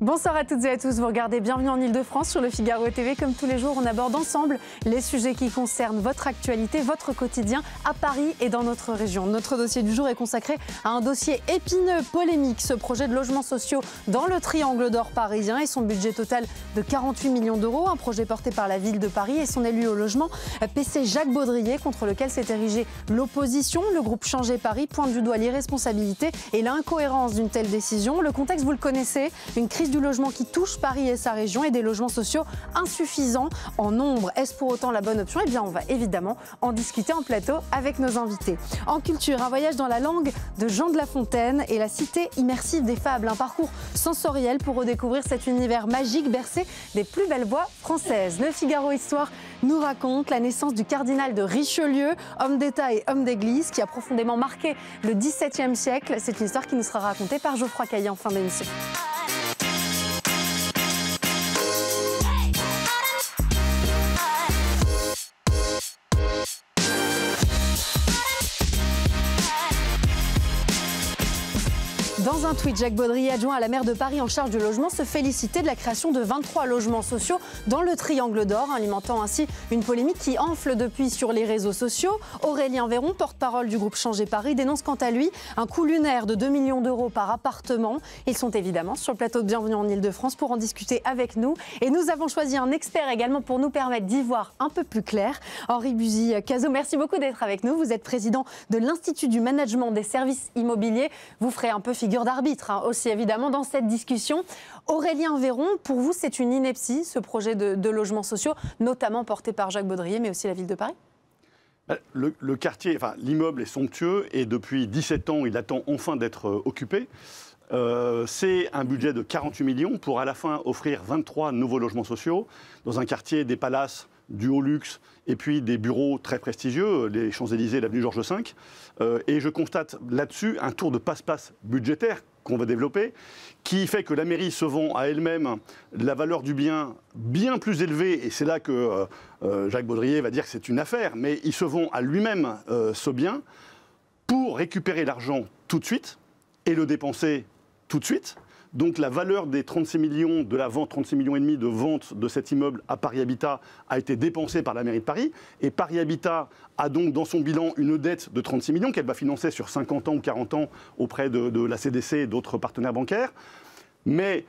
Bonsoir à toutes et à tous, vous regardez Bienvenue en Ile-de-France sur le Figaro TV. Comme tous les jours, on aborde ensemble les sujets qui concernent votre actualité, votre quotidien à Paris et dans notre région. Notre dossier du jour est consacré à un dossier épineux, polémique, ce projet de logements sociaux dans le triangle d'or parisien et son budget total de 48 millions d'euros. Un projet porté par la ville de Paris et son élu au logement, PC Jacques Baudrier, contre lequel s'est érigée l'opposition. Le groupe Changer Paris pointe du doigt l'irresponsabilité et l'incohérence d'une telle décision. Le contexte, vous le connaissez, une crise du logement qui touche Paris et sa région et des logements sociaux insuffisants en nombre. Est-ce pour autant la bonne option? Eh bien, on va évidemment en discuter en plateau avec nos invités. En culture, un voyage dans la langue de Jean de La Fontaine et la cité immersive des fables. Un parcours sensoriel pour redécouvrir cet univers magique bercé des plus belles voix françaises. Le Figaro Histoire nous raconte la naissance du cardinal de Richelieu, homme d'État et homme d'Église, qui a profondément marqué le XVIIe siècle. C'est une histoire qui nous sera racontée par Geoffroy Caillet en fin d'émission. Dans un tweet, Jacques Baudrier, adjoint à la maire de Paris en charge du logement, se félicitait de la création de 23 logements sociaux dans le triangle d'or, alimentant ainsi une polémique qui enfle depuis sur les réseaux sociaux. Aurélien Véron, porte-parole du groupe Changer Paris, dénonce quant à lui un coût lunaire de 2 millions d'euros par appartement. Ils sont évidemment sur le plateau de Bienvenue en Ile-de-France pour en discuter avec nous. Et nous avons choisi un expert également pour nous permettre d'y voir un peu plus clair. Henri Buzy-Cazot, merci beaucoup d'être avec nous. Vous êtes président de l'Institut du management des services immobiliers. Vous ferez un peu figure d'arbitre aussi évidemment dans cette discussion. Aurélien Véron, pour vous c'est une ineptie ce projet de logements sociaux, notamment porté par Jacques Baudrier mais aussi la ville de Paris? Le quartier, enfin l'immeuble est somptueux et depuis 17 ans il attend enfin d'être occupé. C'est un budget de 48 millions pour à la fin offrir 23 nouveaux logements sociaux dans un quartier des palaces, du haut luxe et puis des bureaux très prestigieux, les Champs-Élysées, l'avenue Georges V. Et je constate là-dessus un tour de passe-passe budgétaire qu'on va développer, qui fait que la mairie se vend à elle-même la valeur du bien bien plus élevée, et c'est là que Jacques Baudrier va dire que c'est une affaire, mais il se vend à lui-même ce bien pour récupérer l'argent tout de suite et le dépenser tout de suite. Donc la valeur des 36 millions de la vente, 36 millions et demi de vente de cet immeuble à Paris Habitat a été dépensée par la mairie de Paris. Et Paris Habitat a donc dans son bilan une dette de 36 millions qu'elle va financer sur 50 ans ou 40 ans auprès de la CDC et d'autres partenaires bancaires. Mais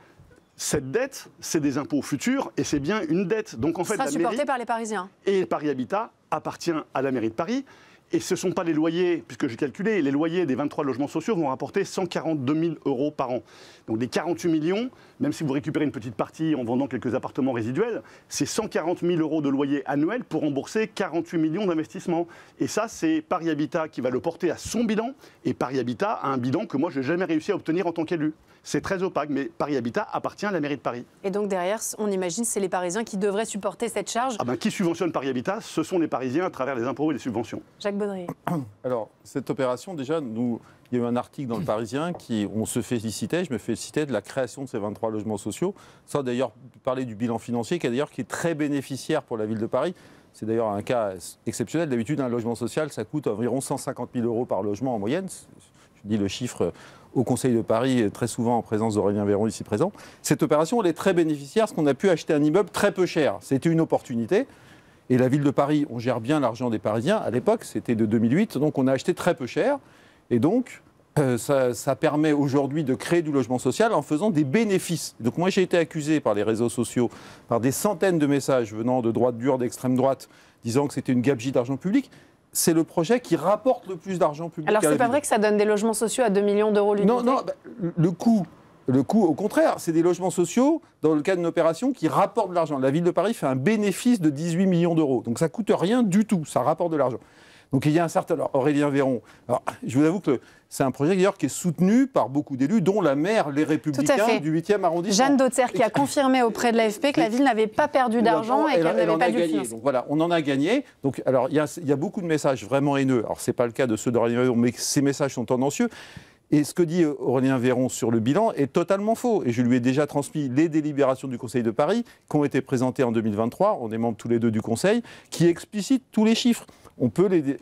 cette dette, c'est des impôts futurs et c'est bien une dette. Donc en fait, sera supportée par les Parisiens. Et Paris Habitat appartient à la mairie de Paris. Et ce ne sont pas les loyers, puisque j'ai calculé, les loyers des 23 logements sociaux vont rapporter 142 000 euros par an. Donc des 48 millions, même si vous récupérez une petite partie en vendant quelques appartements résiduels, c'est 140 000 euros de loyer annuel pour rembourser 48 millions d'investissements. Et ça, c'est Paris Habitat qui va le porter à son bilan. Et Paris Habitat a un bilan que moi, je n'ai jamais réussi à obtenir en tant qu'élu. C'est très opaque, mais Paris Habitat appartient à la mairie de Paris. Et donc derrière, on imagine, c'est les Parisiens qui devraient supporter cette charge. Qui subventionne Paris Habitat? Ce sont les Parisiens à travers les impôts et les subventions. Jacques Baudrier. Alors, cette opération, déjà, il y a eu un article dans le Parisien on se félicitait, je me félicitais de la création de ces 23 logements sociaux. Ça, d'ailleurs, parler du bilan financier, qui est très bénéficiaire pour la ville de Paris. C'est d'ailleurs un cas exceptionnel. D'habitude, un logement social, ça coûte environ 150 000 euros par logement en moyenne. Je dis le chiffre au Conseil de Paris, très souvent en présence d'Aurélien Véron ici présent. Cette opération, elle est très bénéficiaire parce qu'on a pu acheter un immeuble très peu cher. C'était une opportunité. Et la ville de Paris, on gère bien l'argent des Parisiens. À l'époque, c'était de 2008, donc on a acheté très peu cher. Et donc, ça permet aujourd'hui de créer du logement social en faisant des bénéfices. Donc moi, j'ai été accusé par les réseaux sociaux, par des centaines de messages venant de droite dure, d'extrême droite, disant que c'était une gabegie d'argent public. C'est le projet qui rapporte le plus d'argent public. Alors, c'est pas vrai que ça donne des logements sociaux à 2 millions d'euros l'unité? Non, le coût, au contraire, c'est des logements sociaux dans le cadre d'une opération qui rapporte de l'argent. La ville de Paris fait un bénéfice de 18 millions d'euros. Donc ça ne coûte rien du tout, ça rapporte de l'argent. Donc il y a un certain... Alors, Aurélien Véron, je vous avoue que c'est un projet d'ailleurs qui est soutenu par beaucoup d'élus, dont la maire Les Républicains du 8e arrondissement. Jeanne Dautzer qui a confirmé auprès de l'AFP que la ville n'avait pas perdu d'argent et qu'elle n'avait pas dû le financer. Donc voilà, on en a gagné. Donc, alors il y a beaucoup de messages vraiment haineux. Alors ce n'est pas le cas de ceux d'Aurélien Véron, mais ces messages sont tendancieux. Et ce que dit Aurélien Véron sur le bilan est totalement faux. Et je lui ai déjà transmis les délibérations du Conseil de Paris qui ont été présentées en 2023, on est membres tous les deux du Conseil, qui explicitent tous les chiffres.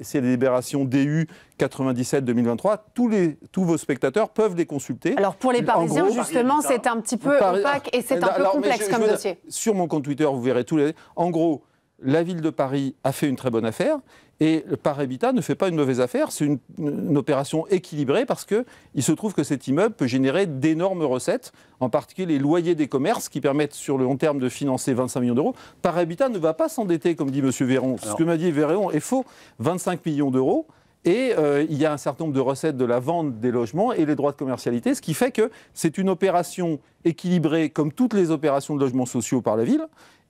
c'est les délibérations DU 97-2023, tous vos spectateurs peuvent les consulter. Alors pour les Parisiens, justement, c'est un petit peu opaque et c'est un peu complexe comme dossier. Sur mon compte Twitter, vous verrez tous les... En gros, la ville de Paris a fait une très bonne affaire et le Par Habitat ne fait pas une mauvaise affaire. C'est une opération équilibrée parce qu'il se trouve que cet immeuble peut générer d'énormes recettes, en particulier les loyers des commerces qui permettent sur le long terme de financer 25 millions d'euros. Par Habitat ne va pas s'endetter, comme dit M. Véron. Ce que m'a dit Véron est faux. 25 millions d'euros. Et il y a un certain nombre de recettes de la vente des logements et les droits de commercialité, ce qui fait que c'est une opération équilibrée comme toutes les opérations de logements sociaux par la ville,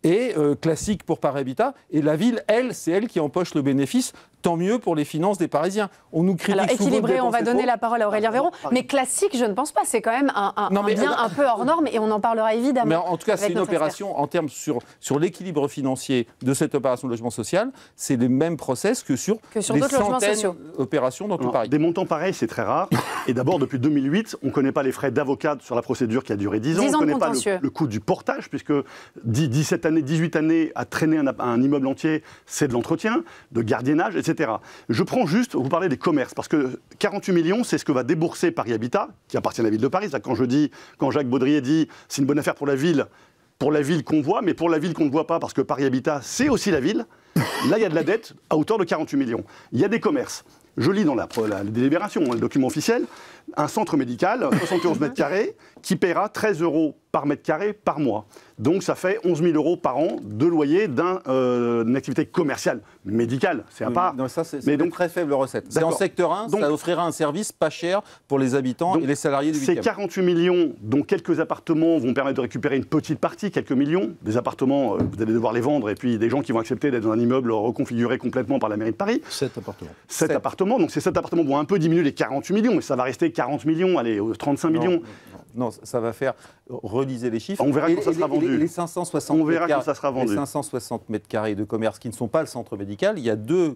et classique pour Par Habitat. Et la ville, c'est elle qui empoche le bénéfice. Tant mieux pour les finances des Parisiens. On nous critique. Alors équilibré, on va donner la parole à Aurélien Véron. Mais classique, je ne pense pas. C'est quand même un bien un peu hors norme et on en parlera évidemment. Mais en tout cas, c'est une opération en termes sur l'équilibre financier de cette opération de logement social. C'est les mêmes process que sur les centaines d'opérations dans tout Paris. Des montants pareils, c'est très rare. Et d'abord, depuis 2008, on ne connaît pas les frais d'avocat sur la procédure qui a duré 10 ans. On ne connaît pas le coût du portage, puisque 17 années, 18 années à traîner un immeuble entier, c'est de l'entretien, de gardiennage, etc. Je prends juste, vous parlez des commerces, parce que 48 millions, c'est ce que va débourser Paris Habitat, qui appartient à la ville de Paris. Quand Jacques Baudrier dit c'est une bonne affaire pour la ville qu'on voit, mais pour la ville qu'on ne voit pas, parce que Paris Habitat, c'est aussi la ville, là, il y a de la dette à hauteur de 48 millions. Il y a des commerces. Je lis dans la délibération, le document officiel, un centre médical, 71 mètres carrés, qui paiera 13 € par mètre carré par mois. Donc ça fait 11 000 € par an de loyer d'une activité commerciale, médicale, c'est à part. Non, ça, c'est donc très faible recette. C'est en secteur 1, donc, ça offrira un service pas cher pour les habitants et les salariés du 8e. Ces 48 millions, dont quelques appartements vont permettre de récupérer une petite partie, quelques millions. Des appartements, vous allez devoir les vendre, et puis des gens qui vont accepter d'être dans un immeuble reconfiguré complètement par la mairie de Paris. 7 appartements. 7 appartements, donc ces 7 appartements vont un peu diminuer les 48 millions, mais ça va rester 40 millions, allez, 35 millions. Non, ça va faire... Relisez les chiffres. On verra quand ça sera vendu. Les 560 On verra quand ça sera vendu. Les 560 mètres carrés de commerce qui ne sont pas le centre médical, il y a deux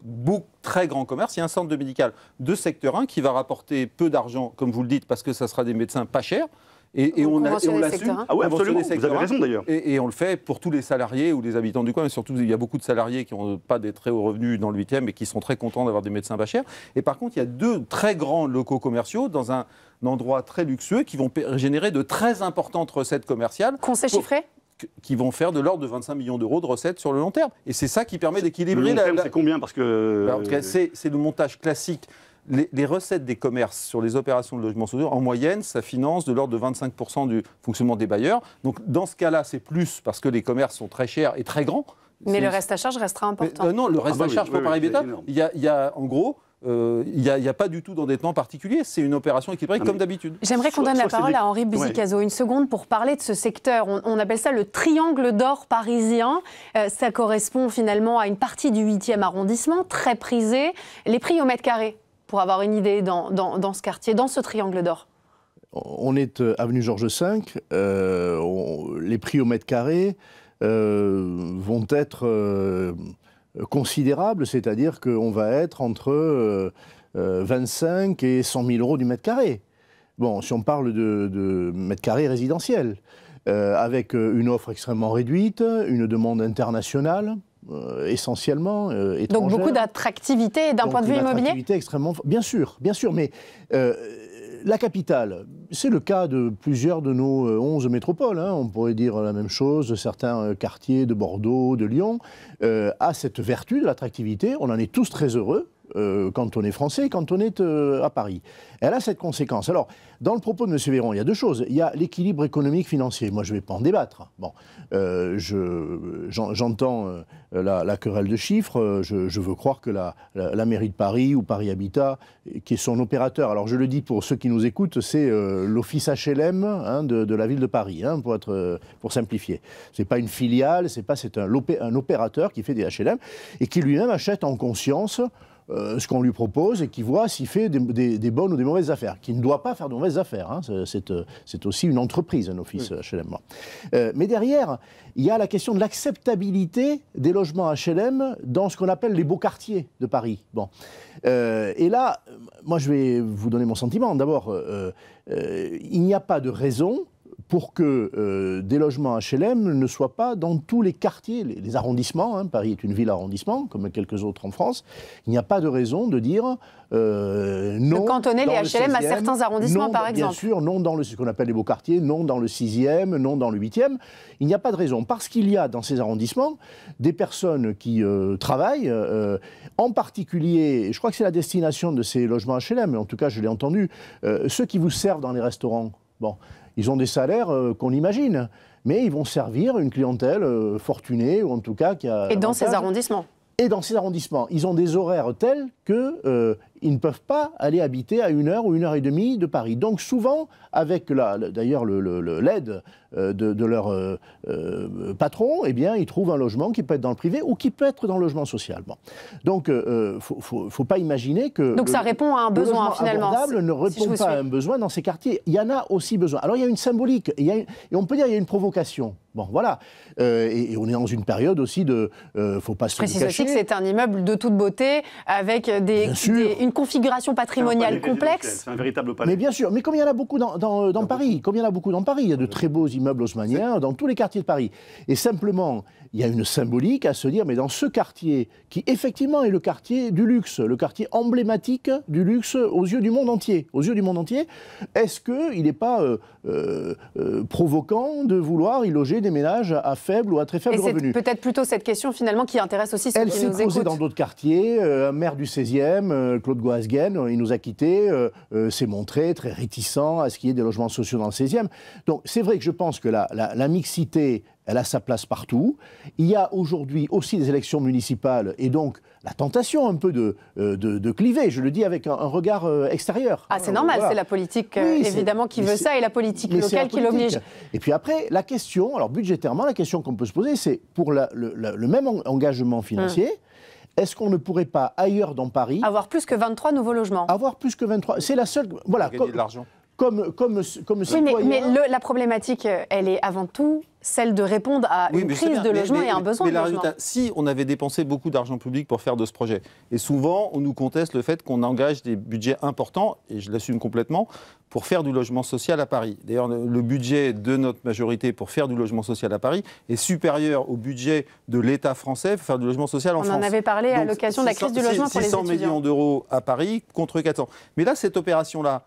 très grands commerces. Il y a un centre de médical de secteur 1 qui va rapporter peu d'argent, comme vous le dites, parce que ça sera des médecins pas chers. Et on l'assume. Ah oui, absolument, vous avez raison d'ailleurs. Et on le fait pour tous les salariés ou les habitants du coin, mais surtout il y a beaucoup de salariés qui n'ont pas des très hauts revenus dans le 8e et qui sont très contents d'avoir des médecins pas chers. Et par contre, il y a deux très grands locaux commerciaux dans un endroit très luxueux qui vont générer de très importantes recettes commerciales. Qu'on sait chiffrer ? Qui vont faire de l'ordre de 25 millions d'euros de recettes sur le long terme. Et c'est ça qui permet d'équilibrer... Le long terme, c'est combien ? Parce que... En tout cas, c'est le montage classique. Les recettes des commerces sur les opérations de logement social, en moyenne, ça finance de l'ordre de 25% du fonctionnement des bailleurs. Donc, dans ce cas-là, c'est plus parce que les commerces sont très chers et très grands. Mais le reste à charge restera important. Non, le reste à charge pour Paris Habitat, il y a en gros... il n'y a pas du tout d'endettement particulier, c'est une opération équilibrée comme d'habitude. J'aimerais qu'on donne la parole à Henri Buzicazo, une seconde pour parler de ce secteur. On appelle ça le triangle d'or parisien. Ça correspond finalement à une partie du 8e arrondissement, très prisé. Les prix au mètre carré, pour avoir une idée dans ce quartier, dans ce triangle d'or. On est avenue Georges V, les prix au mètre carré vont être... considérable, c'est-à-dire qu'on va être entre 25 et 100 000 euros du mètre carré. Bon, si on parle de mètre carré résidentiel, avec une offre extrêmement réduite, une demande internationale, essentiellement étrangère. Donc beaucoup d'attractivité d'un point de vue immobilier ? Extrêmement, bien sûr, mais la capitale, c'est le cas de plusieurs de nos 11 métropoles, hein, on pourrait dire la même chose de certains quartiers de Bordeaux, de Lyon, a cette vertu de l'attractivité, on en est tous très heureux. Quand on est français, quand on est à Paris. Elle a cette conséquence. Alors, dans le propos de M. Véron, il y a deux choses. Il y a l'équilibre économique financier. Moi, je ne vais pas en débattre. Bon, j'entends la querelle de chiffres. Je veux croire que la mairie de Paris ou Paris Habitat, qui est son opérateur, alors je le dis pour ceux qui nous écoutent, c'est l'office HLM hein, de la ville de Paris, hein, pour simplifier. Ce n'est pas une filiale, c'est un opérateur qui fait des HLM et qui lui-même achète en conscience ce qu'on lui propose et qui voit s'il fait des bonnes ou des mauvaises affaires, qui ne doit pas faire de mauvaises affaires. Hein. C'est aussi une entreprise, un office HLM. Mais derrière, il y a la question de l'acceptabilité des logements HLM dans ce qu'on appelle les beaux quartiers de Paris. Bon. Et là, moi je vais vous donner mon sentiment. D'abord, il n'y a pas de raison pour que des logements HLM ne soient pas dans tous les quartiers, les arrondissements. Paris est une ville arrondissement, comme quelques autres en France. Il n'y a pas de raison de dire non. De cantonner les HLM à certains arrondissements, par exemple. Bien sûr, non dans ce qu'on appelle les beaux quartiers, non dans le 6e, non dans le 8e. Il n'y a pas de raison. Parce qu'il y a dans ces arrondissements des personnes qui travaillent, en particulier, je crois que c'est la destination de ces logements HLM, mais en tout cas, je l'ai entendu, ceux qui vous servent dans les restaurants. Bon, ils ont des salaires qu'on imagine, mais ils vont servir une clientèle fortunée, ou en tout cas qui a... Et dans ces arrondissements. Et dans ces arrondissements, ils ont des horaires tels qu'ils ne peuvent pas aller habiter à 1 heure ou 1h30 de Paris. Donc souvent, avec d'ailleurs l'aide de leur patron, eh bien, ils trouvent un logement qui peut être dans le privé ou qui peut être dans le logement social. Bon. Donc, faut pas imaginer que... Donc ça répond à un besoin, finalement. Le logement abordable ne répond pas à un besoin dans ces quartiers. Il y en a aussi besoin. Alors, il y a une symbolique, et on peut dire qu'il y a une provocation. Bon, voilà. Et on est dans une période aussi de... faut pas se le cacher. Je précise aussi que c'est un immeuble de toute beauté, avec une configuration patrimoniale complexe. C'est un véritable palais. Mais bien sûr, mais comme il y en a beaucoup dans Paris, il y a de très beaux immeubles haussmanniens dans tous les quartiers de Paris. Et simplement, il y a une symbolique à se dire, mais dans ce quartier, qui effectivement est le quartier du luxe, le quartier emblématique du luxe aux yeux du monde entier, est-ce qu'il n'est pas provoquant de vouloir y loger des ménages à faible ou à très faible revenu? C'est peut-être plutôt cette question finalement qui intéresse aussi ceux qui nous écoutent. Elle s'est posée dans d'autres quartiers. Un maire du 16e, Claude Goasguen, il nous a quittés, s'est montré très réticent à ce qu'il y ait des logements sociaux dans le 16e. Donc c'est vrai que je pense que la mixité, elle a sa place partout. Il y a aujourd'hui aussi des élections municipales et donc la tentation un peu de cliver, je le dis avec un regard extérieur. Ah, c'est normal, voilà. C'est la politique évidemment qui veut ça et la politique locale qui l'oblige. Et puis après, la question, alors budgétairement, la question qu'on peut se poser, c'est pour le même engagement financier, est-ce qu'on ne pourrait pas ailleurs dans Paris... Avoir plus que 23 nouveaux logements. Avoir plus que 23, c'est la seule... Voilà, gagner de l'argent. Comme citoyen... mais la problématique, elle est avant tout celle de répondre à une crise de logement et à un besoin de logement. Si on avait dépensé beaucoup d'argent public pour faire de ce projet, et souvent on nous conteste le fait qu'on engage des budgets importants, et je l'assume complètement, pour faire du logement social à Paris. D'ailleurs, le budget de notre majorité pour faire du logement social à Paris est supérieur au budget de l'État français pour faire du logement social en France. On en avait parlé à l'occasion de la crise du logement pour les étudiants. 600 millions d'euros à Paris contre 400. Mais là, cette opération-là,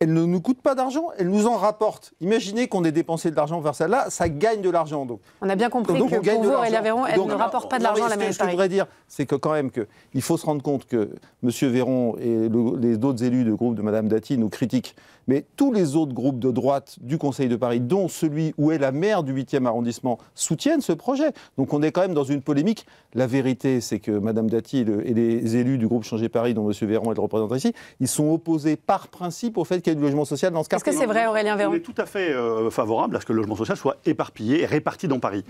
elle ne nous coûte pas d'argent, elle nous en rapporte. Imaginez qu'on ait dépensé de l'argent vers ça. Là, ça gagne de l'argent. Donc, on a bien compris que pour vous, Aurélien Véron, elle ne rapporte pas de l'argent à la mairie de Paris. Ce que je voudrais dire, c'est que quand même, il faut se rendre compte que M. Véron et les autres élus du groupe de Mme Dati nous critiquent. Mais tous les autres groupes de droite du Conseil de Paris, dont celui où est la maire du 8e arrondissement, soutiennent ce projet. Donc on est quand même dans une polémique. La vérité, c'est que Mme Dati et les élus du groupe Changer Paris, dont M. Véron est le représentant ici, ils sont opposés par principe au fait qu'il y ait du logement social dans ce quartier. Est-ce que c'est vrai, Aurélien Véron ? On est tout à fait favorable à ce que le logement social soit éparpillé et réparti dans Paris.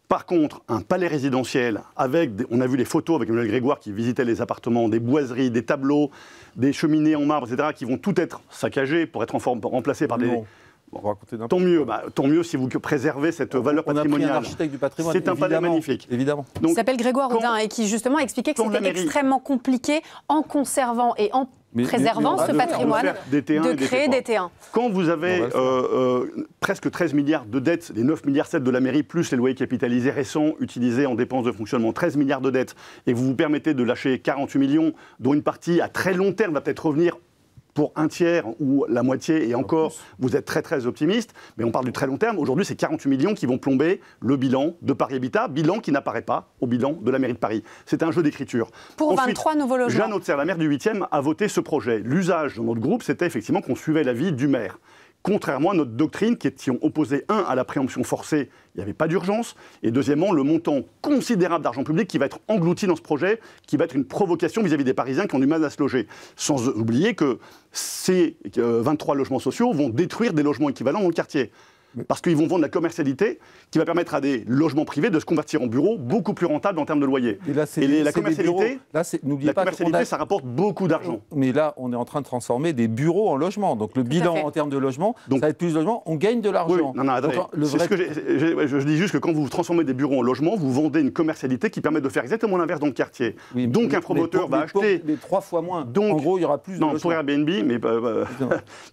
Par contre, un palais résidentiel avec, on a vu les photos avec Emmanuel Grégoire qui visitait les appartements, des boiseries, des tableaux, des cheminées en marbre, etc., qui vont tout être saccagés pour être remplacés par des... Tant mieux si vous préservez cette valeur patrimoniale. On a pris un architecte du patrimoine. C'est un palais magnifique. Évidemment. Il s'appelle Grégoire Houdin et qui justement expliquait que c'était extrêmement compliqué en conservant et en préservant ce patrimoine de créer des T1. Quand vous avez presque 13 milliards de dettes, les 9,7 milliards de la mairie, plus les loyers capitalisés récents utilisés en dépenses de fonctionnement, 13 milliards de dettes, et vous vous permettez de lâcher 48 millions, dont une partie à très long terme va peut-être revenir pour un tiers ou la moitié, et encore, vous êtes très très optimiste, mais on parle du très long terme. Aujourd'hui, c'est 48 millions qui vont plomber le bilan de Paris Habitat, bilan qui n'apparaît pas au bilan de la mairie de Paris. C'est un jeu d'écriture. Pour ensuite, 23 nouveaux logements. Jeanne Autzer, la maire du 8e, a voté ce projet. L'usage dans notre groupe, c'était effectivement qu'on suivait l'avis du maire. Contrairement à notre doctrine qui est opposée, à la préemption forcée, il n'y avait pas d'urgence, et deuxièmement, le montant considérable d'argent public qui va être englouti dans ce projet, qui va être une provocation vis-à-vis des Parisiens qui ont du mal à se loger. Sans oublier que ces 23 logements sociaux vont détruire des logements équivalents dans le quartier. Parce qu'ils vont vendre la commercialité qui va permettre à des logements privés de se convertir en bureaux beaucoup plus rentables en termes de loyer. Et là, la commercialité, n'oubliez pas ça rapporte beaucoup d'argent. Mais là, on est en train de transformer des bureaux en logements. Donc le bilan en termes de logement, ça va être plus de logements, on gagne de l'argent. Oui, non, attendez. Je dis juste que quand vous transformez des bureaux en logements, vous vendez une commercialité qui permet de faire exactement l'inverse dans le quartier. Oui, donc un promoteur va acheter... Mais 3 fois moins. Donc, en gros, il y aura plus de logements. Pour Airbnb, mais...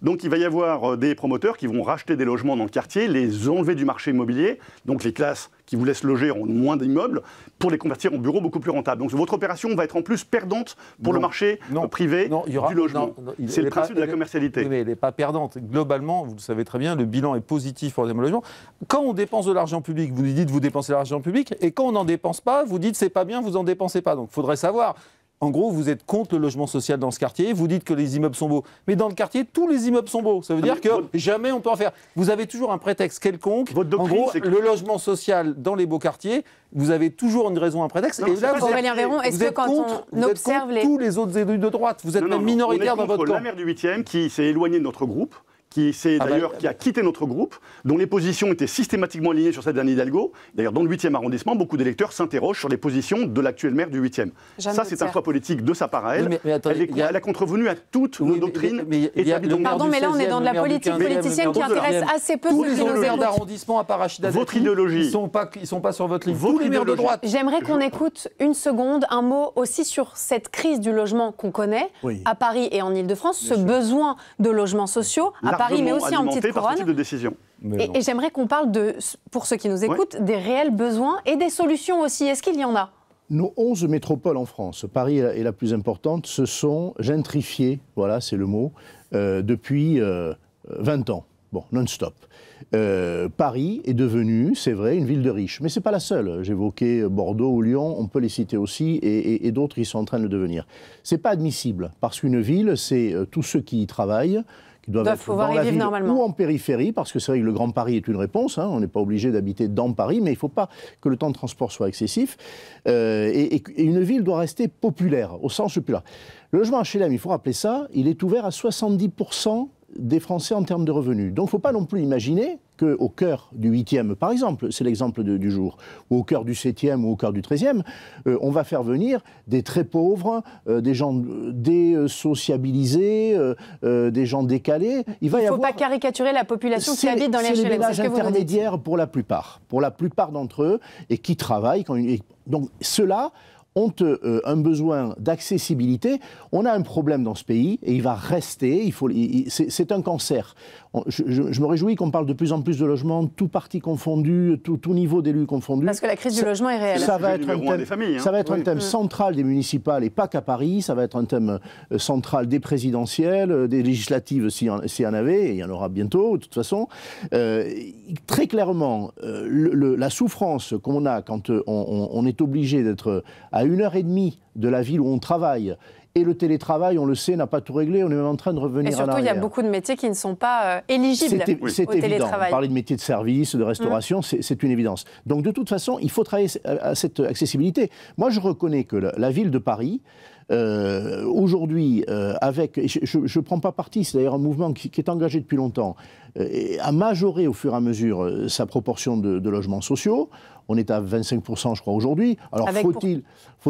donc il va y avoir des promoteurs qui vont racheter des logements dans le quartier, les enlever du marché immobilier, donc les classes qui vous laissent loger en moins d'immeubles, pour les convertir en bureaux beaucoup plus rentables. Donc votre opération va être en plus perdante pour le marché privé du logement. C'est le principe de la commercialité. Oui, mais elle n'est pas perdante. Globalement, vous le savez très bien, le bilan est positif pour le logement. Quand on dépense de l'argent public, vous dites vous dépensez de l'argent public, et quand on n'en dépense pas, vous dites c'est pas bien, vous n'en dépensez pas. Donc il faudrait savoir. En gros, vous êtes contre le logement social dans ce quartier, vous dites que les immeubles sont beaux. Mais dans le quartier, tous les immeubles sont beaux. Ça veut dire que jamais on peut en faire. Vous avez toujours un prétexte quelconque. En gros, le logement social dans les beaux quartiers, vous avez toujours une raison, un prétexte. Non, et là, Aurélien Véron, est-ce que quand on observe tous les autres élus de droite, vous êtes même minoritaire dans votre camp. La maire du 8e qui s'est éloignée de notre groupe, qui a quitté notre groupe, dont les positions étaient systématiquement alignées sur celle d'Anne Hidalgo. D'ailleurs, dans le 8e arrondissement, beaucoup d'électeurs s'interrogent sur les positions de l'actuel maire du 8e. Ça, c'est un choix politique de sa part à elle. Elle a contrevenu à toutes nos doctrines. Pardon, mais là, on est dans de la politique politicienne qui intéresse assez peu tous les autres maires d'arrondissement, à part Rachida Dati, votre idéologie. Ils ne sont pas sur votre ligne. Tous les maires de droite. J'aimerais qu'on écoute une seconde, un mot aussi sur cette crise du logement qu'on connaît à Paris et en Ile-de-France, ce besoin de logements sociaux à Paris, mais aussi en petite couronne. De décision. Et j'aimerais qu'on parle pour ceux qui nous écoutent, des réels besoins et des solutions aussi. Est-ce qu'il y en a ? Nos 11 métropoles en France, Paris est la plus importante, se sont gentrifiées, voilà, c'est le mot, depuis 20 ans, non-stop. Paris est devenu, c'est vrai, une ville de riches. Mais ce n'est pas la seule. J'évoquais Bordeaux ou Lyon, on peut les citer aussi, et d'autres qui sont en train de le devenir. Ce n'est pas admissible, parce qu'une ville, c'est tous ceux qui y travaillent, qui doivent être dans la ville ou en périphérie, parce que c'est vrai que le Grand Paris est une réponse, on n'est pas obligé d'habiter dans Paris, mais il ne faut pas que le temps de transport soit excessif. Et une ville doit rester populaire, au sens populaire. Le logement HLM, il faut rappeler ça, il est ouvert à 70% des Français en termes de revenus. Donc il ne faut pas non plus imaginer qu'au cœur du 8e, par exemple, c'est l'exemple du jour, ou au cœur du 7e ou au cœur du 13e, on va faire venir des très pauvres, des gens désociabilisés, des gens décalés. Il ne faut pas caricaturer la population qui habite dans les HLM. C'est les ménages intermédiaires pour la plupart d'entre eux, et qui travaillent. Donc ceux-là ont un besoin d'accessibilité. On a un problème dans ce pays et il va rester. C'est un cancer. Je me réjouis qu'on parle de plus en plus de logements, tout parti confondu, tout niveau d'élus confondus. Parce que la crise du logement est réelle. Ça va être un thème central des municipales et pas qu'à Paris. Ça va être un thème central des présidentielles, des législatives s'il y en avait, et il y en aura bientôt de toute façon. Très clairement, la souffrance qu'on a quand on est obligé d'être à 1h30 de la ville où on travaille. Et le télétravail, on le sait, n'a pas tout réglé. On est même en train de revenir en arrière. Et surtout, il y a beaucoup de métiers qui ne sont pas éligibles au télétravail. Parler de métiers de service, de restauration, c'est une évidence. Donc, de toute façon, il faut travailler à cette accessibilité. Moi, je reconnais que la ville de Paris, aujourd'hui, je ne prends pas parti, c'est d'ailleurs un mouvement qui est engagé depuis longtemps, a majoré au fur et à mesure sa proportion de logements sociaux. On est à 25%, je crois, aujourd'hui. Alors, faut-il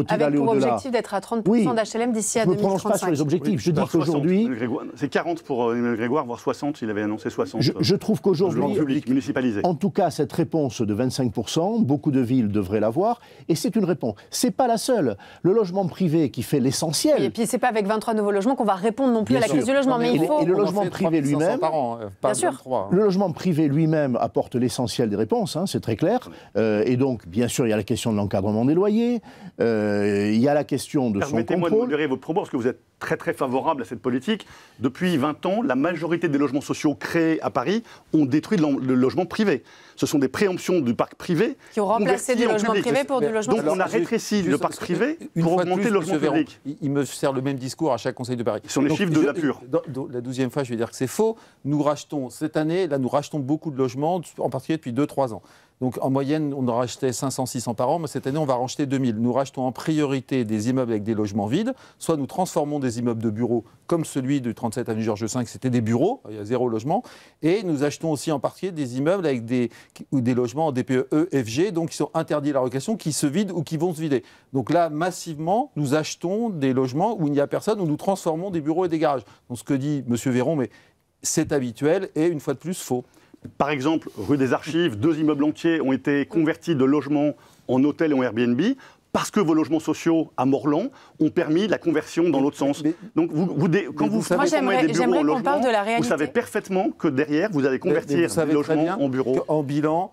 aller au-delà ? Avec pour objectif d'être à 30% d'HLM d'ici à 2035. Je ne me prononce pas sur les objectifs. Je dis qu'aujourd'hui... C'est 40 pour Emmanuel Grégoire, voire 60, il avait annoncé 60. Je trouve qu'aujourd'hui, municipalisé. En tout cas, cette réponse de 25%, beaucoup de villes devraient l'avoir. Et c'est une réponse. Ce n'est pas la seule. Le logement privé qui fait l'essentiel... Et puis, ce n'est pas avec 23 nouveaux logements qu'on va répondre non plus à la crise du logement. Mais il faut... Et le logement privé lui-même... Bien sûr. Le logement privé lui-même apporte l'essentiel des réponses, c'est très clair. Et donc, bien sûr, il y a la question de l'encadrement des loyers, il y a la question de son contrôle. Permettez-moi de modérer votre propos, parce que vous êtes très très favorable à cette politique. Depuis 20 ans, la majorité des logements sociaux créés à Paris ont détruit le logement privé. Ce sont des préemptions du parc privé qui ont remplacé du logement privé pour du logement public. Donc on a rétréci le parc privé pour augmenter le logement public. Il me sert le même discours à chaque Conseil de Paris. Ce sont les chiffres de la pure. La 12e fois, je vais dire que c'est faux. Nous rachetons, cette année, nous rachetons beaucoup de logements, en particulier depuis 2-3 ans. Donc en moyenne, on en rachetait 500-600 par an, mais cette année, on va racheter 2000. Nous rachetons en priorité des immeubles avec des logements vides, soit nous transformons des immeubles de bureaux comme celui du 37 avenue Georges V, c'était des bureaux, il y a 0 logement, et nous achetons aussi en partie des immeubles avec des logements en DPE EFG, donc qui sont interdits à la location, qui se vident ou qui vont se vider. Donc là, massivement, nous achetons des logements où il n'y a personne, où nous transformons des bureaux et des garages. Donc ce que dit M. Véron, mais c'est habituel et une fois de plus faux. Par exemple, rue des Archives, 2 immeubles entiers ont été convertis de logements en hôtel et en Airbnb parce que vos logements sociaux à Morlan ont permis la conversion dans l'autre sens. Donc quand vous transformez des bureaux en logements, vous savez parfaitement que derrière, vous allez convertir des logements en bureaux. En bilan,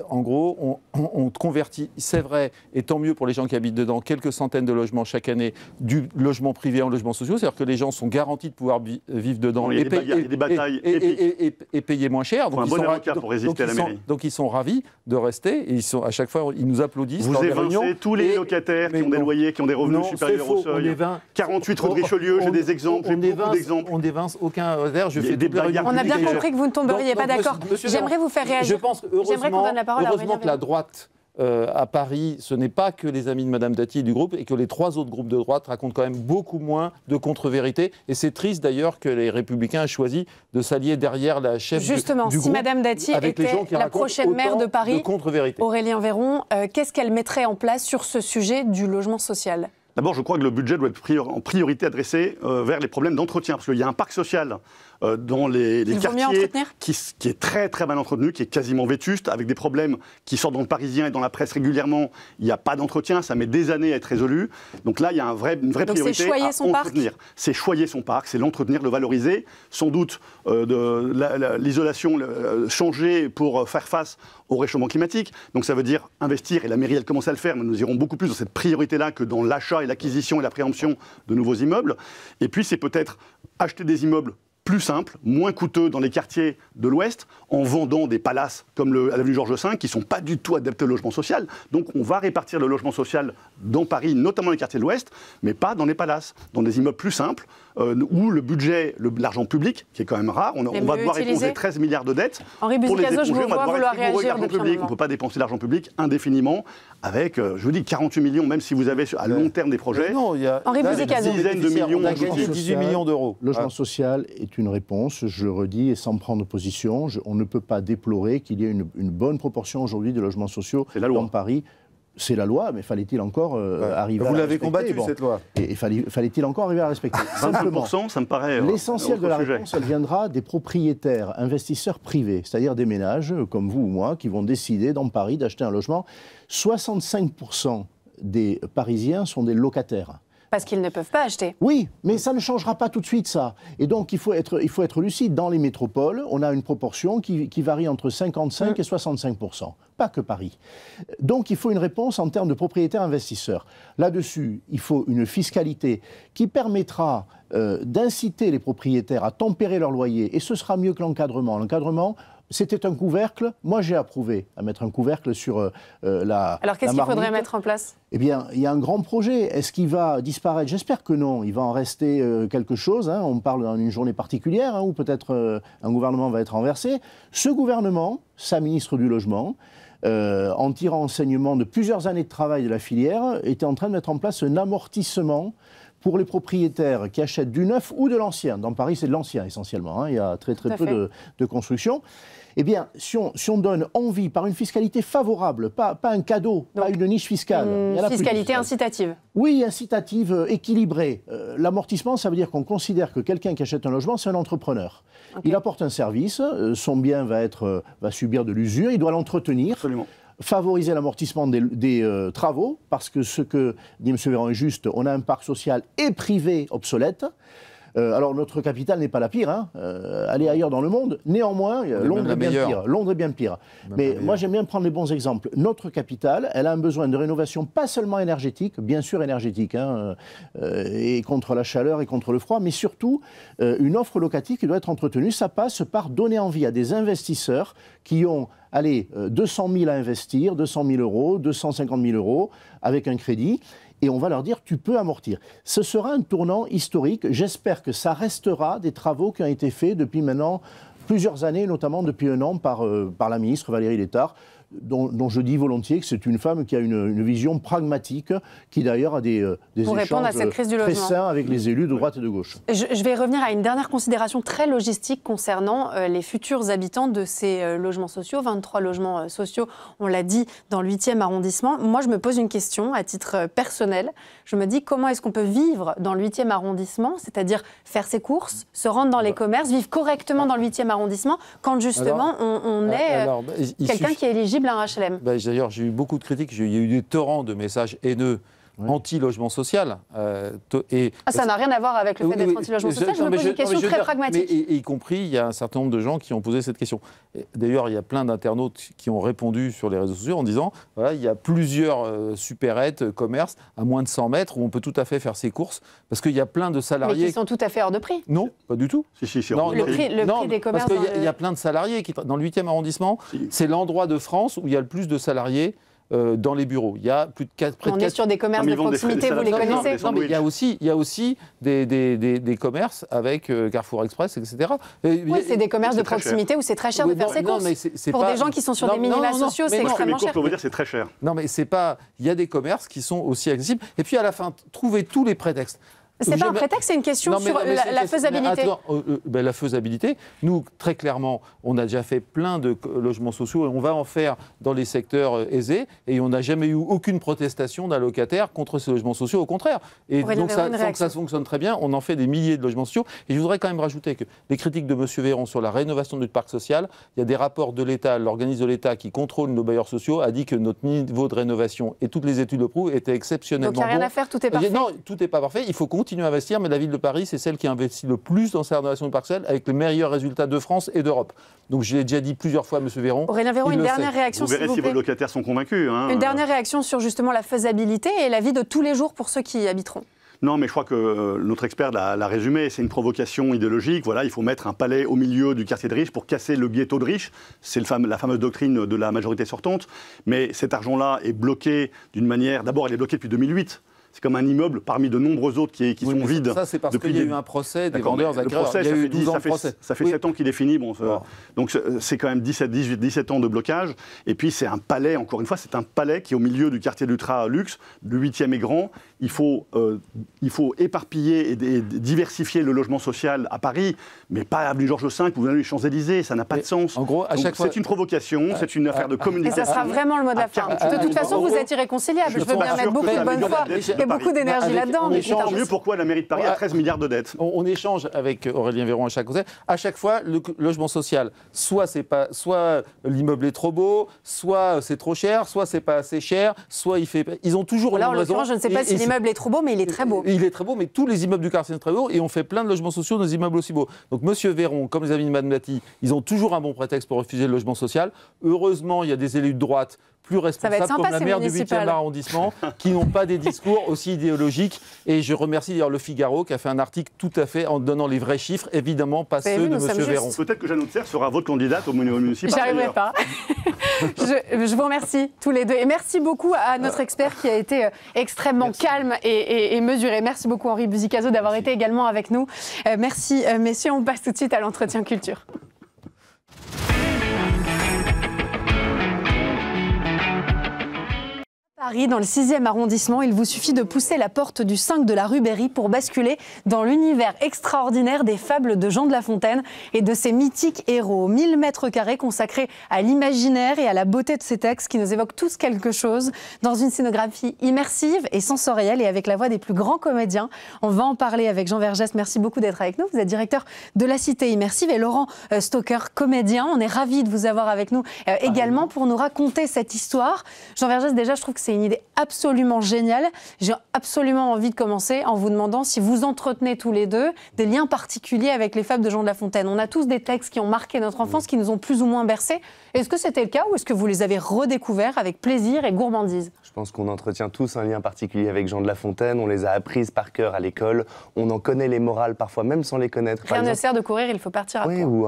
en gros, on convertit, c'est vrai, et tant mieux pour les gens qui habitent dedans, quelques centaines de logements chaque année, du logement privé en logement social, c'est-à-dire que les gens sont garantis de pouvoir vivre dedans il y a des batailles et payer moins cher. Donc, un bon avocat pour résister à la mairie. Donc ils sont ravis de rester, et à chaque fois, ils nous applaudissent. Vous évincez tous les locataires qui ont des loyers, qui ont des revenus supérieurs au seuil. 48 rue de Richelieu, j'ai des exemples, j'ai beaucoup d'exemples. On n'évince aucun locataire, je fais des réunions. On a bien compris que vous ne tomberiez pas d'accord. J'aimerais vous faire réagir. Je pense heureusement que la droite à Paris, ce n'est pas que les amis de Mme Dati du groupe, et que les 3 autres groupes de droite racontent quand même beaucoup moins de contre-vérités. Et c'est triste d'ailleurs que les Républicains aient choisi de s'allier derrière la chef du groupe. Si Mme Dati était la prochaine maire de Paris, Aurélien Véron, qu'est-ce qu'elle mettrait en place sur ce sujet du logement social ? D'abord, je crois que le budget doit être en priorité adressé vers les problèmes d'entretien, parce qu'il y a un parc social dans les quartiers qui est très très mal entretenu, qui est quasiment vétuste, avec des problèmes qui sortent dans le Parisien et dans la presse régulièrement. Il n'y a pas d'entretien, ça met des années à être résolu. Donc là, il y a une vraie priorité à entretenir. C'est choyer son parc, c'est l'entretenir, le valoriser, sans doute l'isolation changer pour faire face au réchauffement climatique. Donc ça veut dire investir, et la mairie elle commence à le faire, mais nous irons beaucoup plus dans cette priorité-là que dans l'achat et l'acquisition et la préemption de nouveaux immeubles. Et puis c'est peut-être acheter des immeubles plus simple, moins coûteux dans les quartiers de l'Ouest, en vendant des palaces comme l'avenue Georges V, qui ne sont pas du tout adaptés au logement social. Donc on va répartir le logement social dans Paris, notamment dans les quartiers de l'Ouest, mais pas dans les palaces, dans des immeubles plus simples, où le budget, l'argent public, qui est quand même rare, on va devoir éponger 13 milliards de dettes. Henri Buzicazo, on va devoir réagir l'argent public. On ne peut pas dépenser l'argent public indéfiniment avec, je vous dis, 48 millions, même si vous avez à long terme des projets. Non, il y a des dizaines de millions. On a gagné 18 millions d'euros. Logement social est une réponse, je redis, et sans prendre position. On ne peut pas déplorer qu'il y ait une bonne proportion aujourd'hui de logements sociaux dans Paris. C'est la loi, mais fallait-il encore arriver à la respecter ? Vous l'avez combattue, cette loi. Et fallait-il encore arriver à la respecter ? 25%, ça me paraît l'essentiel de la réponse, elle viendra des propriétaires, investisseurs privés, c'est-à-dire des ménages, comme vous ou moi, qui vont décider dans Paris d'acheter un logement. 65% des Parisiens sont des locataires. Parce qu'ils ne peuvent pas acheter. Oui, mais ça ne changera pas tout de suite, ça. Et donc, il faut être lucide. Dans les métropoles, on a une proportion qui varie entre 55 et 65%. Pas que Paris. Donc, il faut une réponse en termes de propriétaires investisseurs. Là-dessus, il faut une fiscalité qui permettra d'inciter les propriétaires à tempérer leur loyer. Et ce sera mieux que l'encadrement. L'encadrement, c'était un couvercle. Moi, j'ai approuvé à mettre un couvercle sur la Alors, qu'est-ce qu'il faudrait mettre en place ? Eh bien, il y a un grand projet. Est-ce qu'il va disparaître ? J'espère que non. Il va en rester quelque chose. Hein. On parle d'une journée particulière où peut-être un gouvernement va être renversé. Ce gouvernement, sa ministre du Logement, en tirant enseignement de plusieurs années de travail de la filière, était en train de mettre en place un amortissement pour les propriétaires qui achètent du neuf ou de l'ancien. Dans Paris, c'est de l'ancien essentiellement. Hein. Il y a très peu de construction. Eh bien, si on donne envie par une fiscalité favorable, pas un cadeau, pas une niche fiscale. Une fiscalité incitative. Oui, incitative, équilibrée. L'amortissement, ça veut dire qu'on considère que quelqu'un qui achète un logement, c'est un entrepreneur. Okay. Il apporte un service, son bien va subir de l'usure, il doit l'entretenir. Absolument. Favoriser l'amortissement des travaux, parce que ce que dit M. Véron est juste, on a un parc social et privé obsolète. Alors notre capitale n'est pas la pire, hein. Allez ailleurs dans le monde. Néanmoins, Londres est bien pire. Londres est bien pire. Mais moi j'aime bien prendre les bons exemples. Notre capitale, elle a un besoin de rénovation pas seulement énergétique, bien sûr énergétique, hein, et contre la chaleur et contre le froid, mais surtout une offre locative qui doit être entretenue. Ça passe par donner envie à des investisseurs qui ont 200 000 à investir, 200 000 euros, 250 000 euros avec un crédit. Et on va leur dire, tu peux amortir. Ce sera un tournant historique. J'espère que ça restera des travaux qui ont été faits depuis maintenant plusieurs années, notamment depuis un an, par la ministre Valérie Létard, dont je dis volontiers que c'est une femme qui a une vision pragmatique, qui d'ailleurs a des échanges à cette crise du très logement. sains avec les élus de droite et de gauche. Je vais revenir à une dernière considération très logistique concernant les futurs habitants de ces logements sociaux, 23 logements sociaux, on l'a dit, dans le 8e arrondissement. Moi, je me pose une question à titre personnel. Je me dis comment est-ce qu'on peut vivre dans le 8e arrondissement, c'est-à-dire faire ses courses, se rendre dans les commerces, vivre correctement dans le 8e arrondissement, quand justement on est quelqu'un qui est éligible à un HLM. D'ailleurs, j'ai eu beaucoup de critiques, il y a eu des torrents de messages haineux anti-logement social. Ça n'a rien à voir avec le fait d'être anti-logement social, je me pose une question très pragmatique. Et y compris, il y a un certain nombre de gens qui ont posé cette question. D'ailleurs, il y a plein d'internautes qui ont répondu sur les réseaux sociaux en disant, voilà, il y a plusieurs supérettes, commerces, à moins de 100 mètres, où on peut tout à fait faire ses courses, parce qu'il y a plein de salariés... Mais qui sont tout à fait hors de prix. Non, pas du tout. Non, le prix des commerces... Parce qu'il y a plein de salariés qui dans le 8e arrondissement, c'est l'endroit de France où il y a le plus de salariés dans les bureaux. Il y a plus de 4... On est sur des commerces de proximité, vous les connaissez. Non, mais il y a aussi des commerces avec Carrefour Express, etc. Oui, c'est des commerces de proximité où c'est très cher de faire ses courses. Pour des gens qui sont sur des minima sociaux, c'est extrêmement cher. Je peux vous dire c'est très cher. Non, mais c'est pas... Il y a des commerces qui sont aussi accessibles. Et puis à la fin, trouver tous les prétextes. C'est pas un prétexte, c'est une question sur la faisabilité. La faisabilité, nous, très clairement, on a déjà fait plein de logements sociaux et on va en faire dans les secteurs aisés et on n'a jamais eu aucune protestation d'un locataire contre ces logements sociaux, au contraire. Et donc, ça fonctionne très bien, on en fait des milliers de logements sociaux. Et je voudrais quand même rajouter que les critiques de M. Véran sur la rénovation du parc social, il y a des rapports de l'État, l'organisme de l'État qui contrôle nos bailleurs sociaux, a dit que notre niveau de rénovation et toutes les études le prouvent étaient exceptionnellement bons. Donc il n'y a rien à faire, tout est parfait. Non, tout n'est pas parfait, il faut continuer à investir, mais la ville de Paris, c'est celle qui investit le plus dans sa rénovation du parc social, avec les meilleurs résultats de France et d'Europe. Donc je l'ai déjà dit plusieurs fois à M. Véran. Aurélien Véran, une dernière réaction, s'il vous plaît. Vous verrez si vos locataires sont convaincus. Une dernière réaction sur justement la faisabilité et la vie de tous les jours pour ceux qui y habiteront. Non, mais je crois que notre expert l'a résumé. C'est une provocation idéologique. Voilà, il faut mettre un palais au milieu du quartier de riches pour casser le ghetto de riches. C'est la fameuse doctrine de la majorité sortante. Mais cet argent-là est bloqué d'une manière... D'abord, il est bloqué depuis 2008. C'est comme un immeuble parmi de nombreux autres qui sont vides. Ça, c'est parce qu'il y a eu un procès des vendeurs acquéreurs. Il y a eu 12 ans de procès. Ça fait 7 ans qu'il est fini. Donc c'est quand même 17 ans de blocage. Et puis c'est un palais, encore une fois, c'est un palais qui est au milieu du quartier d'ultra-luxe. Le 8e est grand. Il faut éparpiller et diversifier le logement social à Paris, mais pas à avenue Georges V ou avenue Champs-Élysées. Ça n'a pas de sens. En gros, à chaque fois... C'est une provocation, c'est une affaire de communication. Et ça sera vraiment le mot de la fin. De toute façon, vous êtes irréconciliables. Je veux bien mettre beaucoup de bonne foi et beaucoup d'énergie là-dedans. Tant mieux pourquoi la mairie de Paris a 13 milliards de dettes. On échange avec Aurélien Véran à chaque fois, le logement social, soit l'immeuble est trop beau, soit c'est trop cher, soit c'est pas assez cher, soit ils ont toujours une raison. Je ne sais pas si l'immeuble est trop beau, mais il est très beau. Il est très beau, mais tous les immeubles du quartier sont très beaux et on fait plein de logements sociaux dans des immeubles aussi beaux. Donc M. Véran, comme les amis de Mme Dati, ils ont toujours un bon prétexte pour refuser le logement social. Heureusement, il y a des élus de droite plus responsables comme la maire du 8e arrondissement qui n'ont pas des discours aussi idéologiques. Et je remercie d'ailleurs Le Figaro qui a fait un article tout à fait en donnant les vrais chiffres, évidemment pas ceux de M. Véran. Peut-être que Jeanne Authier sera votre candidate au municipal. J'y arriverai pas. Je vous remercie tous les deux. Et merci beaucoup à notre expert qui a été extrêmement calme et mesuré. Merci beaucoup Henri Buzicazo d'avoir été également avec nous. Merci messieurs, on passe tout de suite à l'entretien culture. Paris, dans le 6e arrondissement, il vous suffit de pousser la porte du 5 de la rue Berry pour basculer dans l'univers extraordinaire des fables de Jean de La Fontaine et de ses mythiques héros. 1000 mètres carrés consacrés à l'imaginaire et à la beauté de ces textes qui nous évoquent tous quelque chose dans une scénographie immersive et sensorielle et avec la voix des plus grands comédiens. On va en parler avec Jean Vergès. Merci beaucoup d'être avec nous. Vous êtes directeur de la Cité Immersive et Laurent Stocker, comédien. On est ravis de vous avoir avec nous également pour nous raconter cette histoire. Jean Vergès, déjà, je trouve que c'est une idée absolument géniale. J'ai absolument envie de commencer en vous demandant si vous entretenez tous les deux des liens particuliers avec les fables de Jean de La Fontaine. On a tous des textes qui ont marqué notre enfance, qui nous ont plus ou moins bercés. Est-ce que c'était le cas ou est-ce que vous les avez redécouverts avec plaisir et gourmandise ? Je pense qu'on entretient tous un lien particulier avec Jean de La Fontaine. On les a apprises par cœur à l'école. On en connaît les morales parfois, même sans les connaître. Rien ne sert de courir, il faut partir à point. Oui, ou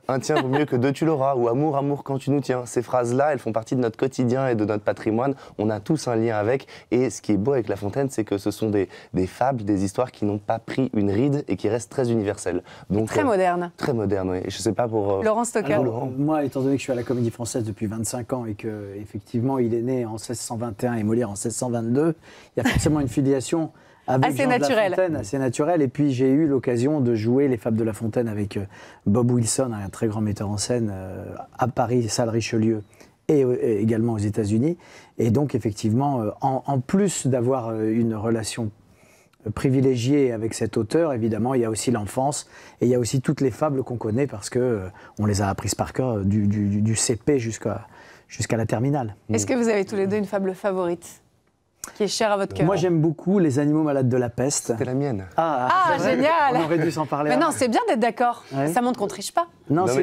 un tien vaut mieux que deux tu l'auras, ou amour, amour quand tu nous tiens. Ces phrases-là, elles font partie de notre quotidien et de notre patrimoine. On a tous tous un lien avec. Et ce qui est beau avec La Fontaine, c'est que ce sont des fables, des histoires qui n'ont pas pris une ride et qui restent très universelles. Donc, très moderne. Très moderne, oui. Et je ne sais pas pour... Laurent Stocker. Moi, étant donné que je suis à la Comédie Française depuis 25 ans et qu'effectivement, il est né en 1621 et Molière en 1622, il y a forcément une filiation avec Jean de La Fontaine, assez naturelle. Et puis, j'ai eu l'occasion de jouer les Fables de La Fontaine avec Bob Wilson, un très grand metteur en scène, à Paris, salle Richelieu, et également aux États-Unis. Et donc, effectivement, en plus d'avoir une relation privilégiée avec cet auteur, évidemment, il y a aussi l'enfance et il y a aussi toutes les fables qu'on connaît parce qu'on les a apprises par cœur du CP jusqu'à la terminale. Est-ce que vous avez tous les deux une fable favorite qui est chère à votre cœur? Moi, j'aime beaucoup Les animaux malades de la peste. C'était la mienne. Ah, génial! On aurait dû s'en parler. Mais non, c'est bien d'être d'accord. Ouais. Ça montre qu'on ne triche pas. Non, Non,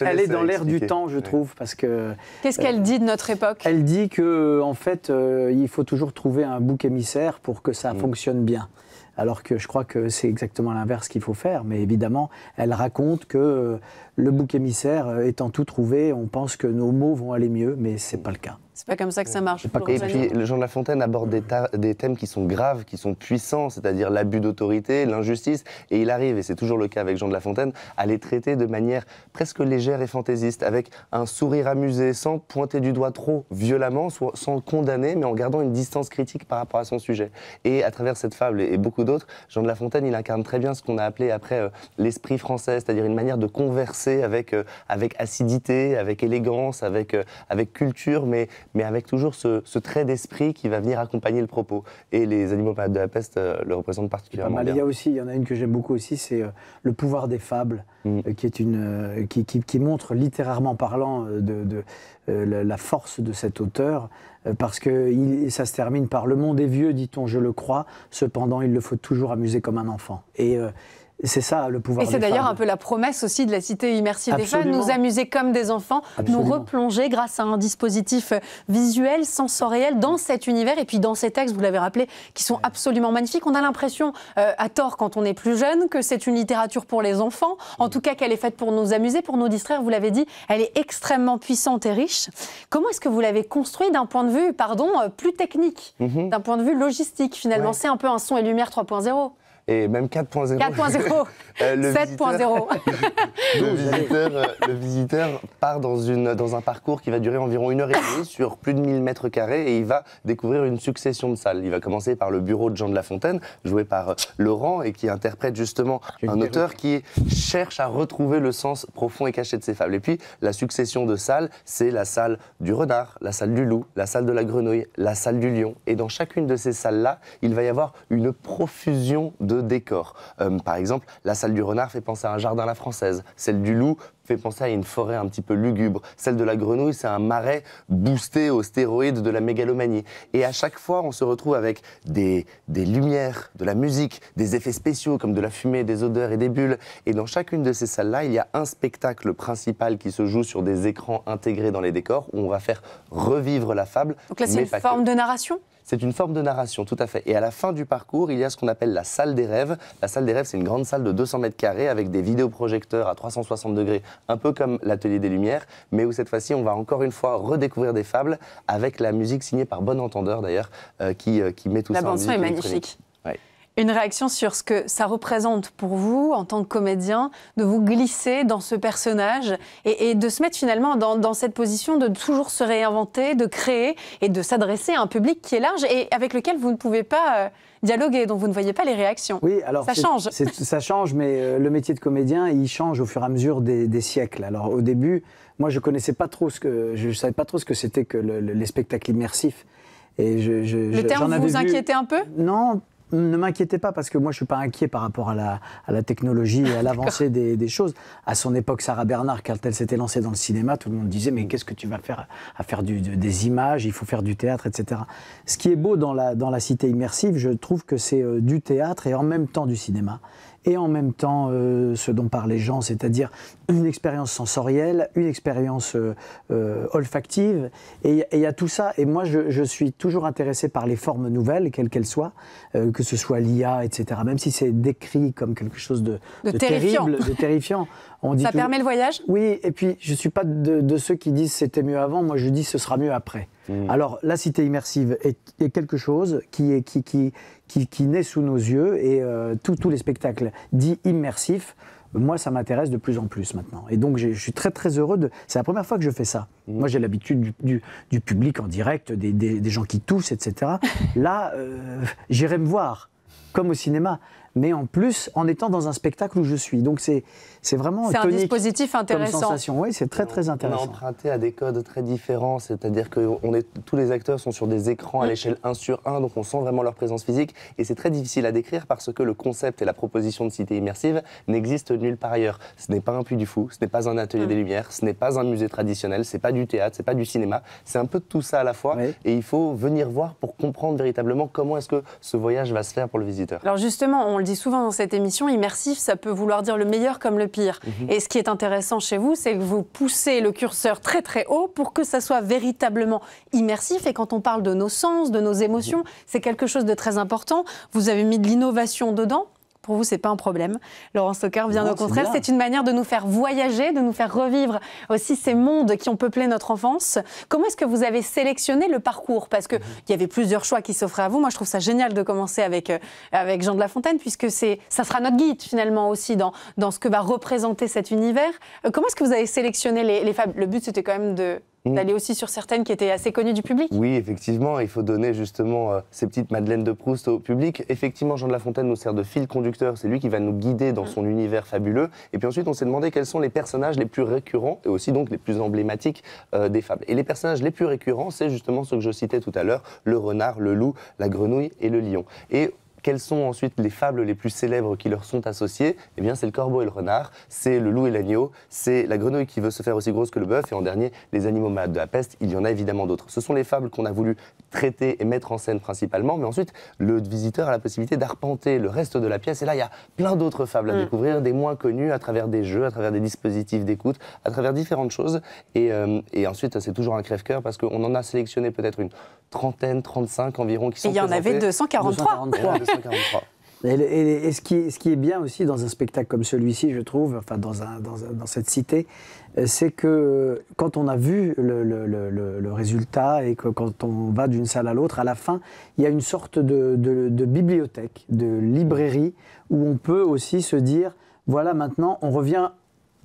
elle est dans l'air du temps, je trouve, parce que... Qu'est-ce qu'elle dit de notre époque? Elle dit que, en fait, il faut toujours trouver un bouc émissaire pour que ça fonctionne bien. Alors que je crois que c'est exactement l'inverse qu'il faut faire. Mais évidemment, elle raconte que le bouc émissaire étant tout trouvé, on pense que nos mots vont aller mieux, mais c'est pas le cas. C'est pas comme ça que ça marche. Et puis, Jean de La Fontaine aborde des thèmes qui sont graves, qui sont puissants, c'est-à-dire l'abus d'autorité, l'injustice. Et il arrive, et c'est toujours le cas avec Jean de La Fontaine, à les traiter de manière presque légère et fantaisiste, avec un sourire amusé, sans pointer du doigt trop violemment, sans condamner, mais en gardant une distance critique par rapport à son sujet. Et à travers cette fable et beaucoup d'autres, Jean de La Fontaine, il incarne très bien ce qu'on a appelé après l'esprit français, c'est-à-dire une manière de converser avec acidité, avec élégance, avec culture, mais avec toujours ce trait d'esprit qui va venir accompagner le propos. Et Les animaux malades de la peste le représentent particulièrement bien. Il y en a une que j'aime beaucoup aussi, c'est Le pouvoir des fables, qui montre littérairement parlant la force de cet auteur, parce que ça se termine par « Le monde est vieux, dit-on, je le crois, cependant il le faut toujours amuser comme un enfant ». Et c'est ça le pouvoir des fables. Et c'est d'ailleurs un peu la promesse aussi de la cité immersive des fables, nous amuser comme des enfants, nous replonger grâce à un dispositif visuel, sensoriel dans cet univers et puis dans ces textes, vous l'avez rappelé, qui sont absolument magnifiques. On a l'impression, à tort quand on est plus jeune, que c'est une littérature pour les enfants, en tout cas qu'elle est faite pour nous amuser, pour nous distraire, vous l'avez dit, elle est extrêmement puissante et riche. Comment est-ce que vous l'avez construit d'un point de vue, plus technique, d'un point de vue logistique finalement? C'est un peu un son et lumière 3.0. Et même 4.0. 4.0 7.0. Le visiteur part dans un parcours qui va durer environ 1h30 sur plus de 1000 mètres carrés et il va découvrir une succession de salles. Il va commencer par le bureau de Jean de La Fontaine, joué par Laurent, et qui interprète justement un auteur qui cherche à retrouver le sens profond et caché de ses fables. Et puis, la succession de salles, c'est la salle du renard, la salle du loup, la salle de la grenouille, la salle du lion. Et dans chacune de ces salles-là, il va y avoir une profusion de décors. Par exemple, la salle du renard fait penser à un jardin à la française. Celle du loup fait penser à une forêt un petit peu lugubre. Celle de la grenouille, c'est un marais boosté aux stéroïdes de la mégalomanie. Et à chaque fois, on se retrouve avec des lumières, de la musique, des effets spéciaux comme de la fumée, des odeurs et des bulles. Et dans chacune de ces salles-là, il y a un spectacle principal qui se joue sur des écrans intégrés dans les décors où on va faire revivre la fable. Donc là, c'est une forme de narration ? C'est une forme de narration, tout à fait. Et à la fin du parcours, il y a ce qu'on appelle la salle des rêves. La salle des rêves, c'est une grande salle de 200 mètres carrés avec des vidéoprojecteurs à 360 degrés, un peu comme l'Atelier des Lumières, mais où cette fois-ci, on va encore une fois redécouvrir des fables avec la musique signée par Bon Entendeur, d'ailleurs, qui met tout ça en musique. La bande-son est magnifique. Ouais. Une réaction sur ce que ça représente pour vous, en tant que comédien, de vous glisser dans ce personnage et de se mettre finalement dans cette position de toujours se réinventer, de créer et de s'adresser à un public qui est large et avec lequel vous ne pouvez pas dialoguer, dont vous ne voyez pas les réactions. Oui, alors ça change. Ça change, mais le métier de comédien, il change au fur et à mesure des siècles. Alors au début, moi je connaissais pas trop je savais pas trop ce que c'était que les spectacles immersifs. Et le terme vous inquiétait un peu ? Non. Ne m'inquiétez pas parce que moi je suis pas inquiet par rapport à la technologie et à l'avancée des choses. À son époque, Sarah Bernard, quand elle s'était lancée dans le cinéma, tout le monde disait mais qu'est-ce que tu vas faire à faire des images, il faut faire du théâtre, etc. Ce qui est beau dans la cité immersive, je trouve que c'est du théâtre et en même temps du cinéma. Et en même temps, ce dont parlent les gens, c'est-à-dire une expérience sensorielle, une expérience olfactive, et il y a tout ça. Et moi, je suis toujours intéressé par les formes nouvelles, quelles qu'elles soient, que ce soit l'IA, etc. Même si c'est décrit comme quelque chose de terrible, de terrifiant. Ça permet le voyage? Oui, et puis je ne suis pas de ceux qui disent c'était mieux avant, moi je dis ce sera mieux après. Alors la cité immersive est quelque chose qui naît sous nos yeux et tous les spectacles dits immersifs, moi ça m'intéresse de plus en plus maintenant. Et donc je suis très très heureux c'est la première fois que je fais ça. Moi j'ai l'habitude du public en direct, des gens qui toussent, etc. Là, j'irai me voir, comme au cinéma. Mais en plus, en étant dans un spectacle où je suis. Donc c'est vraiment un dispositif intéressant. Comme sensation. Oui, c'est très très intéressant. On a emprunté à des codes très différents, c'est-à-dire que tous les acteurs sont sur des écrans à l'échelle 1:1, donc on sent vraiment leur présence physique. Et c'est très difficile à décrire parce que le concept et la proposition de cité immersive n'existent nulle part ailleurs. Ce n'est pas un Puy du Fou, ce n'est pas un atelier des Lumières, ce n'est pas un musée traditionnel, c'est pas du théâtre, c'est pas du cinéma. C'est un peu de tout ça à la fois. Oui. Et il faut venir voir pour comprendre véritablement comment est-ce que ce voyage va se faire pour le visiteur. Alors justement, on le dit souvent dans cette émission, immersif, ça peut vouloir dire le meilleur comme le pire. Et ce qui est intéressant chez vous, c'est que vous poussez le curseur très très haut pour que ça soit véritablement immersif. Et quand on parle de nos sens, de nos émotions, c'est quelque chose de très important. Vous avez mis de l'innovation dedans. Pour vous, ce n'est pas un problème. Laurent Stocker, bien au contraire, c'est une manière de nous faire voyager, de nous faire revivre aussi ces mondes qui ont peuplé notre enfance. Comment est-ce que vous avez sélectionné le parcours? Parce qu'il y avait plusieurs choix qui s'offraient à vous. Moi, je trouve ça génial de commencer avec Jean de La Fontaine, puisque ça sera notre guide, finalement, aussi dans ce que va représenter cet univers. Comment est-ce que vous avez sélectionné les fables? Le but, c'était quand même d'aller aussi sur certaines qui étaient assez connues du public. Oui, effectivement, il faut donner justement ces petites Madeleines de Proust au public. Effectivement, Jean de La Fontaine nous sert de fil conducteur, c'est lui qui va nous guider dans son univers fabuleux. Et puis ensuite, on s'est demandé quels sont les personnages les plus récurrents et aussi donc les plus emblématiques des fables. Et les personnages les plus récurrents, c'est justement ceux que je citais tout à l'heure, le renard, le loup, la grenouille et le lion. Et quelles sont ensuite les fables les plus célèbres qui leur sont associées? Eh bien, c'est le corbeau et le renard, c'est le loup et l'agneau, c'est la grenouille qui veut se faire aussi grosse que le bœuf, et en dernier, les animaux malades de la peste. Il y en a évidemment d'autres. Ce sont les fables qu'on a voulu traiter et mettre en scène principalement, mais ensuite, le visiteur a la possibilité d'arpenter le reste de la pièce, et là, il y a plein d'autres fables à découvrir, des moins connues, à travers des jeux, à travers des dispositifs d'écoute, à travers différentes choses. Et ensuite, c'est toujours un crève-cœur, parce qu'on en a sélectionné peut-être une 30, 35 environ qui sont présentés. Et il y en avait 243. Et ce qui est bien aussi dans un spectacle comme celui-ci, je trouve, enfin dans cette cité, c'est que quand on a vu le résultat et que quand on va d'une salle à l'autre, à la fin, il y a une sorte de bibliothèque, de librairie, où on peut aussi se dire, voilà, maintenant, on revient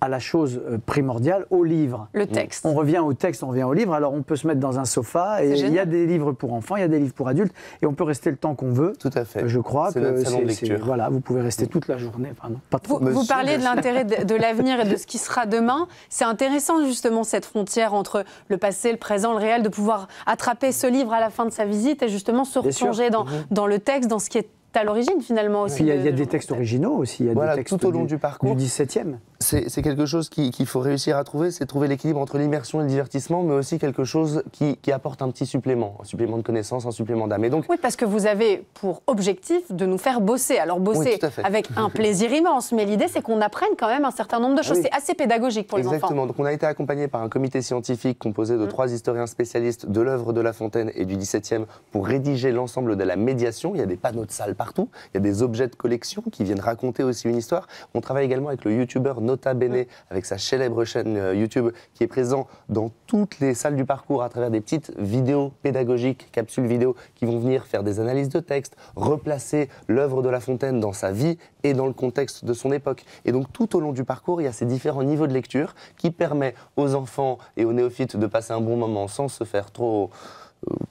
à la chose primordiale, au livre. Le texte. On revient au texte, on revient au livre. Alors on peut se mettre dans un sofa et il y a des livres pour enfants, il y a des livres pour adultes et on peut rester le temps qu'on veut. Tout à fait. Je crois que c'est voilà, vous pouvez rester toute la journée. Enfin, non, pas trop. Vous parlez de l'intérêt de l'avenir et de ce qui sera demain. C'est intéressant justement cette frontière entre le passé, le présent, le réel, de pouvoir attraper ce livre à la fin de sa visite et justement se replonger dans le texte, dans ce qui est à l'origine finalement aussi. Il y a des textes originaux aussi, il y a des textes tout au long du parcours. Du 17e. C'est quelque chose qu'il faut réussir à trouver, c'est trouver l'équilibre entre l'immersion et le divertissement, mais aussi quelque chose qui apporte un petit supplément, un supplément de connaissances, un supplément d'âme. Donc, oui, parce que vous avez pour objectif de nous faire bosser. Alors bosser avec un plaisir immense, mais l'idée c'est qu'on apprenne quand même un certain nombre de choses. C'est assez pédagogique pour les enfants. Exactement. Donc on a été accompagné par un comité scientifique composé de 3 historiens spécialistes de l'œuvre de La Fontaine et du XVIIe pour rédiger l'ensemble de la médiation. Il y a des panneaux de salle partout, il y a des objets de collection qui viennent raconter aussi une histoire. On travaille également avec le youtubeur Nota Bene, avec sa célèbre chaîne YouTube, qui est présent dans toutes les salles du parcours à travers des petites vidéos pédagogiques, capsules vidéo, qui vont venir faire des analyses de texte, replacer l'œuvre de La Fontaine dans sa vie et dans le contexte de son époque. Et donc tout au long du parcours, il y a ces différents niveaux de lecture qui permettent aux enfants et aux néophytes de passer un bon moment sans se faire trop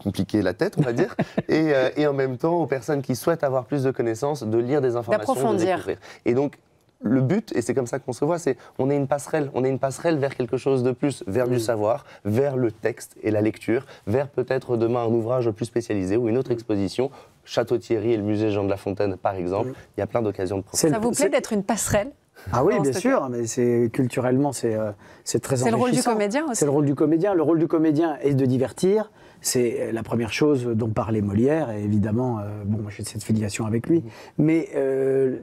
compliquer la tête, on va dire, et en même temps aux personnes qui souhaitent avoir plus de connaissances, de lire des informations, de découvrir. Et donc, le but, et c'est comme ça qu'on se voit, c'est on est une passerelle vers quelque chose de plus, vers du savoir, vers le texte et la lecture, vers peut-être demain un ouvrage plus spécialisé ou une autre exposition. Château-Thierry et le musée Jean de La Fontaine, par exemple, il y a plein d'occasions de profiter. Ça vous plaît d'être une passerelle ? Ah oui, bien sûr, mais culturellement, c'est très enrichissant. C'est le rôle du comédien aussi. C'est le rôle du comédien. Le rôle du comédien est de divertir. C'est la première chose dont parlait Molière, et évidemment, bon, j'ai cette filiation avec lui. Mais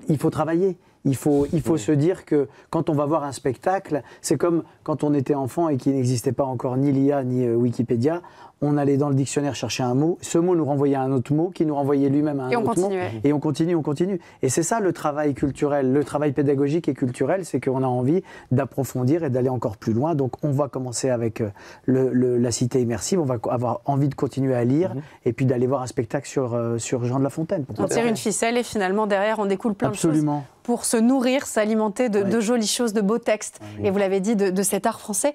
il faut travailler. Il faut se dire que quand on va voir un spectacle, c'est comme quand on était enfant et qu'il n'existait pas encore ni l'IA ni Wikipédia. On allait dans le dictionnaire chercher un mot, ce mot nous renvoyait à un autre mot, qui nous renvoyait lui-même à un autre mot. Et on continue. Et c'est ça le travail culturel, le travail pédagogique et culturel, c'est qu'on a envie d'approfondir et d'aller encore plus loin. Donc on va commencer avec la cité immersive, on va avoir envie de continuer à lire et puis d'aller voir un spectacle sur Jean de La Fontaine. On tire une ficelle et finalement derrière on découle plein de choses pour se nourrir, s'alimenter de jolies choses, de beaux textes. Et vous l'avez dit, de cet art français.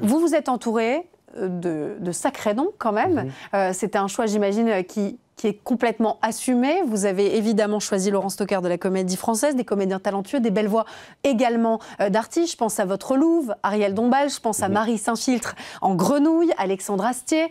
Vous êtes entouré de sacrés noms quand même. C'était un choix, j'imagine, qui est complètement assumé. Vous avez évidemment choisi Laurent Stocker de la Comédie Française, des comédiens talentueux, des belles voix également d'artistes. Je pense à votre Louve, Ariel Dombal, je pense à Marie Saint-Filtre en Grenouille, Alexandre Astier.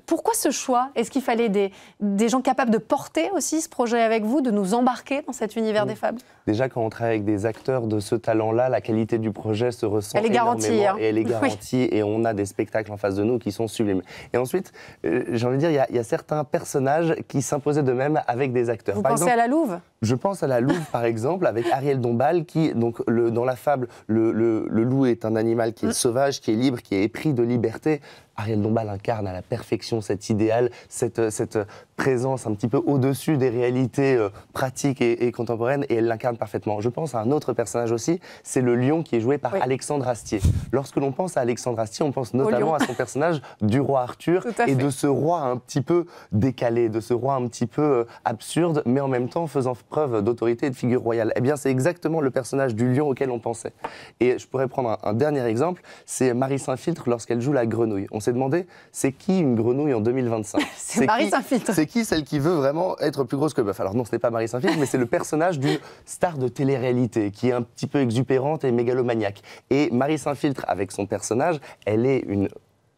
Pourquoi ce choix? Est-ce qu'il fallait des gens capables de porter aussi ce projet avec vous, de nous embarquer dans cet univers des fables? Déjà, quand on travaille avec des acteurs de ce talent-là, la qualité du projet se ressent elle est garantie, énormément. Et elle est garantie, et on a des spectacles en face de nous qui sont sublimes. Et ensuite, j'ai envie de dire, il y a certains personnages qui s'imposaient de même avec des acteurs. Vous pensez à la Louve? Je pense à la Louve, par exemple, avec Ariel Dombal, qui, donc, dans la fable, le loup est un animal qui est sauvage, qui est libre, qui est épris de liberté. Ariel Dombal incarne à la perfection cet idéal, cette présence un petit peu au-dessus des réalités pratiques et contemporaines, et elle l'incarne parfaitement. Je pense à un autre personnage aussi, c'est le lion qui est joué par Alexandre Astier. Lorsque l'on pense à Alexandre Astier, on pense notamment à son personnage du roi Arthur et de ce roi un petit peu décalé, de ce roi un petit peu absurde, mais en même temps faisant preuve d'autorité et de figure royale. Eh bien, c'est exactement le personnage du lion auquel on pensait. Et je pourrais prendre un dernier exemple, c'est Marie Saint-Filtre lorsqu'elle joue la grenouille. On s'est demandé, c'est qui une grenouille en 2025? C'est Marie Saint-Filtre. C'est qui celle qui veut vraiment être plus grosse que le bœuf? Alors non, ce n'est pas Marie Saint-Filtre, mais c'est le personnage d'une star de télé-réalité qui est un petit peu exubérante et mégalomaniaque. Et Marie Saint-Filtre, avec son personnage, elle est une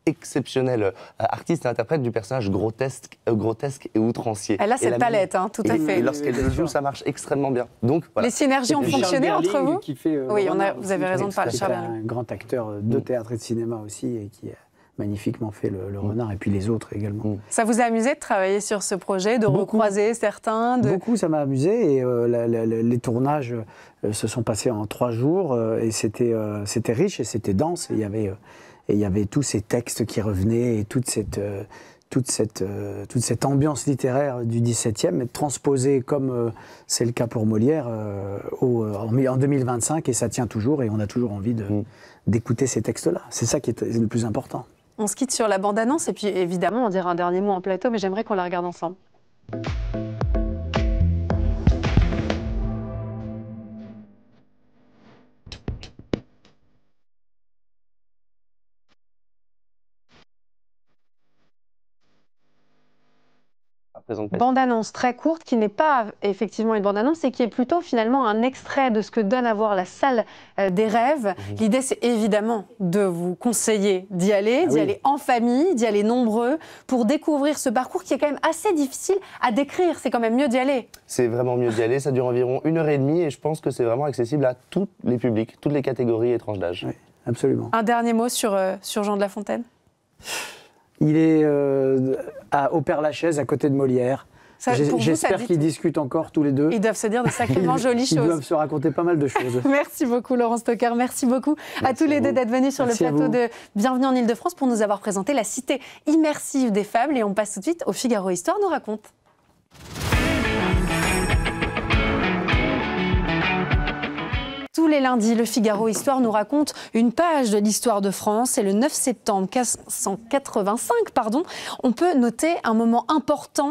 exceptionnelle artiste et interprète du personnage grotesque et outrancier. Elle a cette palette, tout à fait. Et lorsqu'elle le joue, ça marche extrêmement bien. Donc, voilà. Les synergies ont fonctionné entre vous? Oui, vous avez raison de parler de Charles Berling. Un grand acteur de théâtre et de cinéma aussi, et qui a magnifiquement fait le renard, et puis les autres également. Ça vous a amusé de travailler sur ce projet, de recroiser certains Beaucoup, ça m'a amusé, et les tournages se sont passés en 3 jours, et c'était riche et c'était dense, et il y avait tous ces textes qui revenaient, et toute cette ambiance littéraire du XVIIe, mais transposée, comme c'est le cas pour Molière, en 2025, et ça tient toujours, et on a toujours envie d'écouter ces textes-là. C'est ça qui est le plus important. On se quitte sur la bande-annonce, et puis évidemment, on dira un dernier mot en plateau, mais j'aimerais qu'on la regarde ensemble. Bande-annonce très courte, qui n'est pas effectivement une bande-annonce, et qui est plutôt finalement un extrait de ce que donne à voir la salle des rêves. L'idée, c'est évidemment de vous conseiller d'y aller, aller en famille, d'y aller nombreux, pour découvrir ce parcours qui est quand même assez difficile à décrire. C'est quand même mieux d'y aller. C'est vraiment mieux d'y aller, ça dure environ 1h30, et je pense que c'est vraiment accessible à tous les publics, toutes les catégories et tranches d'âge. Oui, absolument. Un dernier mot sur Jean de La Fontaine? Il est au Père-Lachaise, à côté de Molière. J'espère qu'ils discutent encore tous les deux. Ils doivent se dire de sacrément jolies choses. Ils doivent se raconter pas mal de choses. Merci beaucoup Laurent Stocker, merci beaucoup à tous les deux d'être venus sur le plateau de Bienvenue en Ile-de-France pour nous avoir présenté la cité immersive des fables. Et on passe tout de suite au Figaro Histoire nous raconte. Tous les lundis, le Figaro Histoire nous raconte une page de l'histoire de France. Et le 9 septembre 1585, on peut noter un moment important.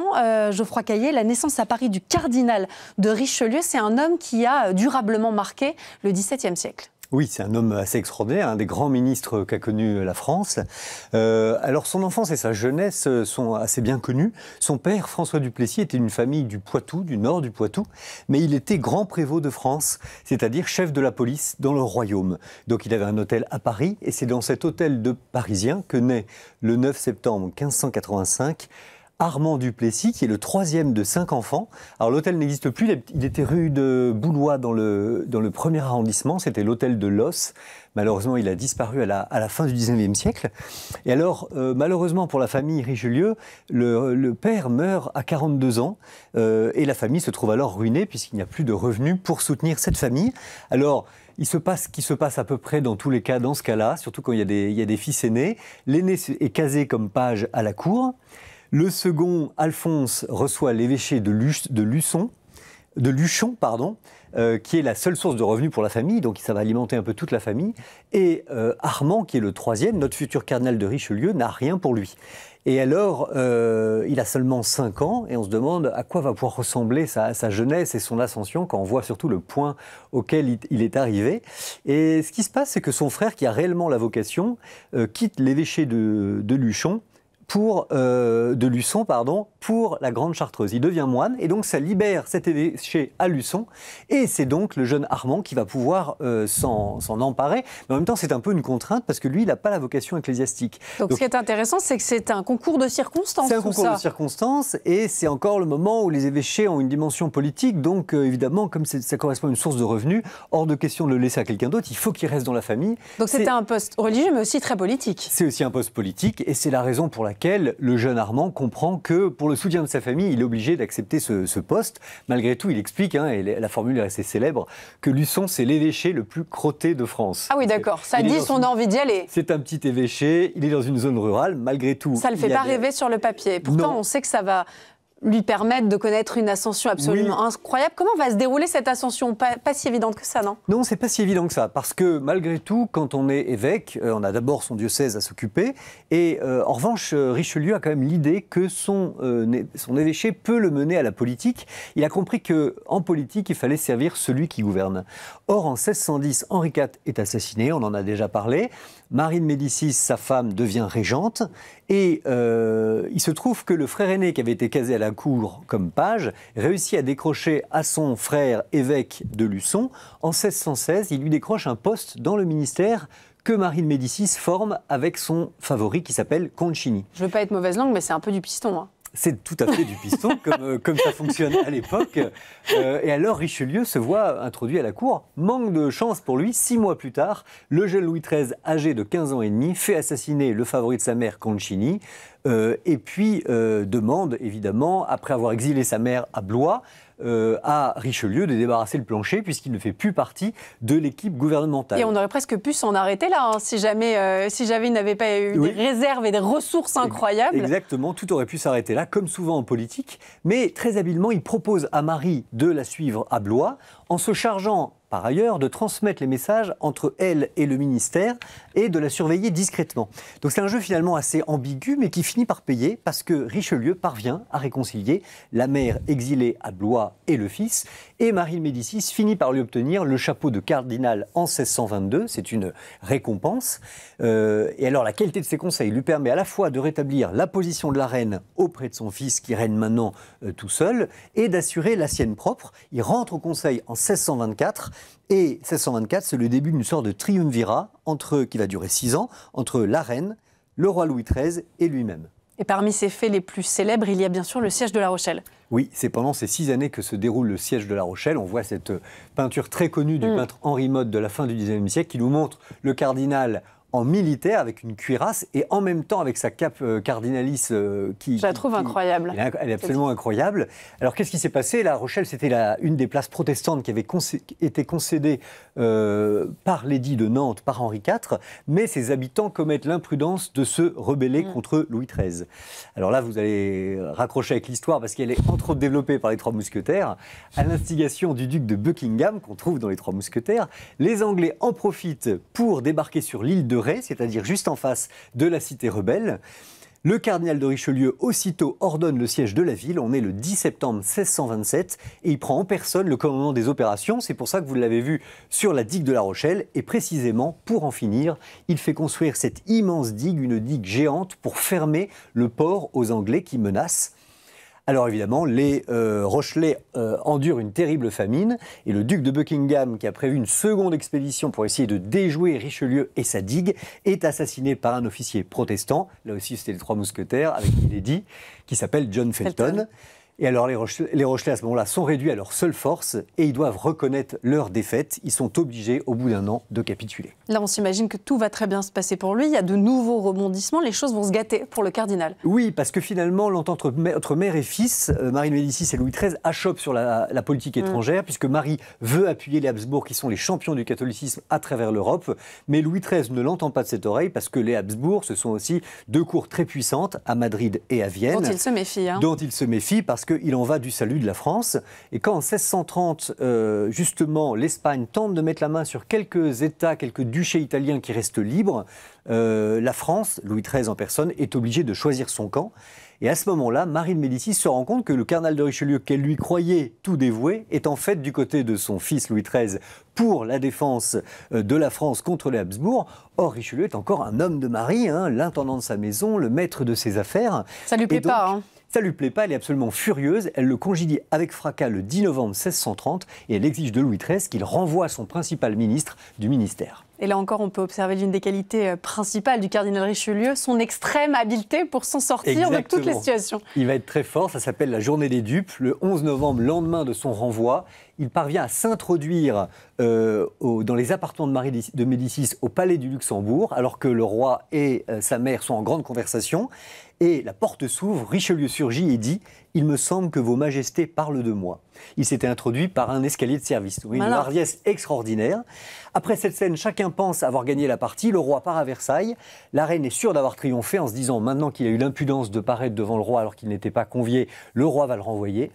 Geoffroy Caillé, la naissance à Paris du cardinal de Richelieu. C'est un homme qui a durablement marqué le XVIIe siècle. Oui, c'est un homme assez extraordinaire, un des grands ministres qu'a connu la France. Alors son enfance et sa jeunesse sont assez bien connus. Son père, François Duplessis, était d'une famille du Poitou, du nord du Poitou, mais il était grand prévôt de France, c'est-à-dire chef de la police dans le royaume. Donc il avait un hôtel à Paris, et c'est dans cet hôtel de Parisien que naît le 9 septembre 1585 Armand Duplessis, qui est le troisième de 5 enfants. Alors l'hôtel n'existe plus, il était rue de Boulois dans le 1er arrondissement, c'était l'hôtel de Los. Malheureusement, il a disparu à la fin du 19e siècle. Et alors, malheureusement pour la famille Richelieu, le père meurt à 42 ans et la famille se trouve alors ruinée puisqu'il n'y a plus de revenus pour soutenir cette famille. Alors, il se passe ce qui se passe à peu près dans tous les cas, dans ce cas-là, surtout quand il y a des fils aînés. L'aîné est casé comme page à la cour. Le second, Alphonse, reçoit l'évêché de Luchon, qui est la seule source de revenus pour la famille, donc ça va alimenter un peu toute la famille. Et Armand, qui est le troisième, notre futur cardinal de Richelieu, n'a rien pour lui. Et alors, il a seulement 5 ans, et on se demande à quoi va pouvoir ressembler sa jeunesse et son ascension, quand on voit surtout le point auquel il est arrivé. Et ce qui se passe, c'est que son frère, qui a réellement la vocation, quitte l'évêché de Luçon, pour la Grande Chartreuse. Il devient moine et donc ça libère cet évêché à Luçon et c'est donc le jeune Armand qui va pouvoir s'en emparer. Mais en même temps, c'est un peu une contrainte parce que lui, il n'a pas la vocation ecclésiastique. Donc ce qui est intéressant, c'est que c'est un concours de circonstances. C'est un concours de circonstances et c'est encore le moment où les évêchés ont une dimension politique. Donc évidemment, comme ça correspond à une source de revenus, hors de question de le laisser à quelqu'un d'autre, il faut qu'il reste dans la famille. Donc c'était un poste religieux mais aussi très politique. C'est aussi un poste politique et c'est la raison pour laquelle le jeune Armand comprend que pour le soutien de sa famille, il est obligé d'accepter ce poste. Malgré tout, il explique, et la formule est assez célèbre, que Luçon, c'est l'évêché le plus crotté de France. Ah oui, d'accord. Ça dit son envie d'y aller. C'est un petit évêché, il est dans une zone rurale, malgré tout. Ça ne le fait pas rêver sur le papier. Pourtant, on sait que ça va lui permettre de connaître une ascension absolument incroyable. Comment va se dérouler cette ascension? Pas si évidente que ça, non? Non, c'est pas si évident que ça, parce que malgré tout, quand on est évêque, on a d'abord son diocèse à s'occuper, et en revanche, Richelieu a quand même l'idée que son évêché peut le mener à la politique. Il a compris qu'en politique, il fallait servir celui qui gouverne. Or, en 1610, Henri IV est assassiné, on en a déjà parlé. Marie de Médicis, sa femme, devient régente, et il se trouve que le frère aîné qui avait été casé à la cour comme page réussit à décrocher à son frère évêque de Luçon. En 1616, il lui décroche un poste dans le ministère que Marie de Médicis forme avec son favori qui s'appelle Concini. Je ne veux pas être mauvaise langue, mais c'est un peu du piston, hein. C'est tout à fait du piston, comme ça fonctionne à l'époque. Et alors Richelieu se voit introduit à la cour. Manque de chance pour lui, 6 mois plus tard, le jeune Louis XIII, âgé de 15 ans et demi, fait assassiner le favori de sa mère, Concini, et puis demande, évidemment, après avoir exilé sa mère à Blois, à Richelieu de débarrasser le plancher puisqu'il ne fait plus partie de l'équipe gouvernementale. Et on aurait presque pu s'en arrêter là, si jamais il n'avait pas eu des réserves et des ressources incroyables. Exactement, tout aurait pu s'arrêter là, comme souvent en politique. Mais très habilement, il propose à Marie de la suivre à Blois en se chargeant par ailleurs de transmettre les messages entre elle et le ministère et de la surveiller discrètement. Donc c'est un jeu finalement assez ambigu mais qui finit par payer parce que Richelieu parvient à réconcilier la mère exilée à Blois et le fils, et Marie de Médicis finit par lui obtenir le chapeau de cardinal en 1622, c'est une récompense. Et alors la qualité de ses conseils lui permet à la fois de rétablir la position de la reine auprès de son fils qui règne maintenant tout seul et d'assurer la sienne propre. Il rentre au conseil en 1624 et 1624 c'est le début d'une sorte de triumvirat qui va durer 6 ans entre la reine, le roi Louis XIII et lui-même. Et parmi ces faits les plus célèbres, il y a bien sûr le siège de La Rochelle. Oui, c'est pendant ces 6 années que se déroule le siège de La Rochelle. On voit cette peinture très connue du peintre Henri Motte de la fin du XIXe siècle qui nous montre le cardinal en militaire avec une cuirasse et en même temps avec sa cape cardinalice qui... Je la trouve incroyable. Elle est absolument incroyable. Alors qu'est-ce qui s'est passé? La Rochelle, c'était une des places protestantes qui avait été concédée par l'édit de Nantes, par Henri IV, mais ses habitants commettent l'imprudence de se rebeller contre Louis XIII. Alors là, vous allez raccrocher avec l'histoire parce qu'elle est entre autres développée par les Trois Mousquetaires. À l'instigation du duc de Buckingham, qu'on trouve dans les Trois Mousquetaires, les Anglais en profitent pour débarquer sur l'île de Ré, c'est-à-dire juste en face de la cité rebelle. Le cardinal de Richelieu aussitôt ordonne le siège de la ville. On est le 10 septembre 1627 et il prend en personne le commandement des opérations. C'est pour ça que vous l'avez vu sur la digue de La Rochelle. Et précisément, pour en finir, il fait construire cette immense digue, une digue géante pour fermer le port aux Anglais qui menacent. Alors évidemment, les Rochelais endurent une terrible famine et le duc de Buckingham, qui a prévu une seconde expédition pour essayer de déjouer Richelieu et sa digue, est assassiné par un officier protestant. Là aussi, c'était les trois mousquetaires avec Milady, qui s'appelle John Felton. Et alors les Rochelais à ce moment-là sont réduits à leur seule force et ils doivent reconnaître leur défaite. Ils sont obligés au bout d'un an de capituler. Là on s'imagine que tout va très bien se passer pour lui, il y a de nouveaux rebondissements, les choses vont se gâter pour le cardinal. Oui, parce que finalement l'entente entre mère et fils, Marie de Médicis et Louis XIII, achoppe sur la politique étrangère, puisque Marie veut appuyer les Habsbourg qui sont les champions du catholicisme à travers l'Europe, mais Louis XIII ne l'entend pas de cette oreille parce que les Habsbourg, ce sont aussi deux cours très puissantes à Madrid et à Vienne. Dont il se méfie. Dont il se méfie parce qu'il en va du salut de la France. Et quand en 1630, justement, l'Espagne tente de mettre la main sur quelques États, quelques duchés italiens qui restent libres, la France, Louis XIII en personne, est obligée de choisir son camp. Et à ce moment-là, Marie de Médicis se rend compte que le cardinal de Richelieu, qu'elle lui croyait tout dévoué, est en fait du côté de son fils Louis XIII pour la défense de la France contre les Habsbourg. Or, Richelieu est encore un homme de Marie, l'intendant de sa maison, le maître de ses affaires. Ça lui plaît pas, Ça ne lui plaît pas, elle est absolument furieuse. Elle le congédie avec fracas le 10 novembre 1630 et elle exige de Louis XIII qu'il renvoie son principal ministre du ministère. Et là encore, on peut observer l'une des qualités principales du cardinal Richelieu, son extrême habileté pour s'en sortir de toutes les situations. Il va être très fort, ça s'appelle la journée des dupes. Le 11 novembre, lendemain de son renvoi, il parvient à s'introduire dans les appartements de Marie de Médicis au palais du Luxembourg, alors que le roi et sa mère sont en grande conversation. Et la porte s'ouvre, Richelieu surgit et dit « Il me semble que vos majestés parlent de moi ». Il s'était introduit par un escalier de service. Oui, une hardiesse extraordinaire. Après cette scène, chacun pense avoir gagné la partie. Le roi part à Versailles. La reine est sûre d'avoir triomphé en se disant maintenant qu'il a eu l'impudence de paraître devant le roi alors qu'il n'était pas convié, le roi va le renvoyer.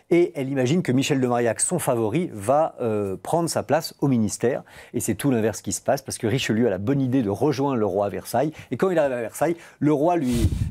Et elle imagine que Michel de Marillac, son favori, va prendre sa place au ministère. Et c'est tout l'inverse qui se passe, parce que Richelieu a la bonne idée de rejoindre le roi à Versailles. Et quand il arrive à Versailles, le roi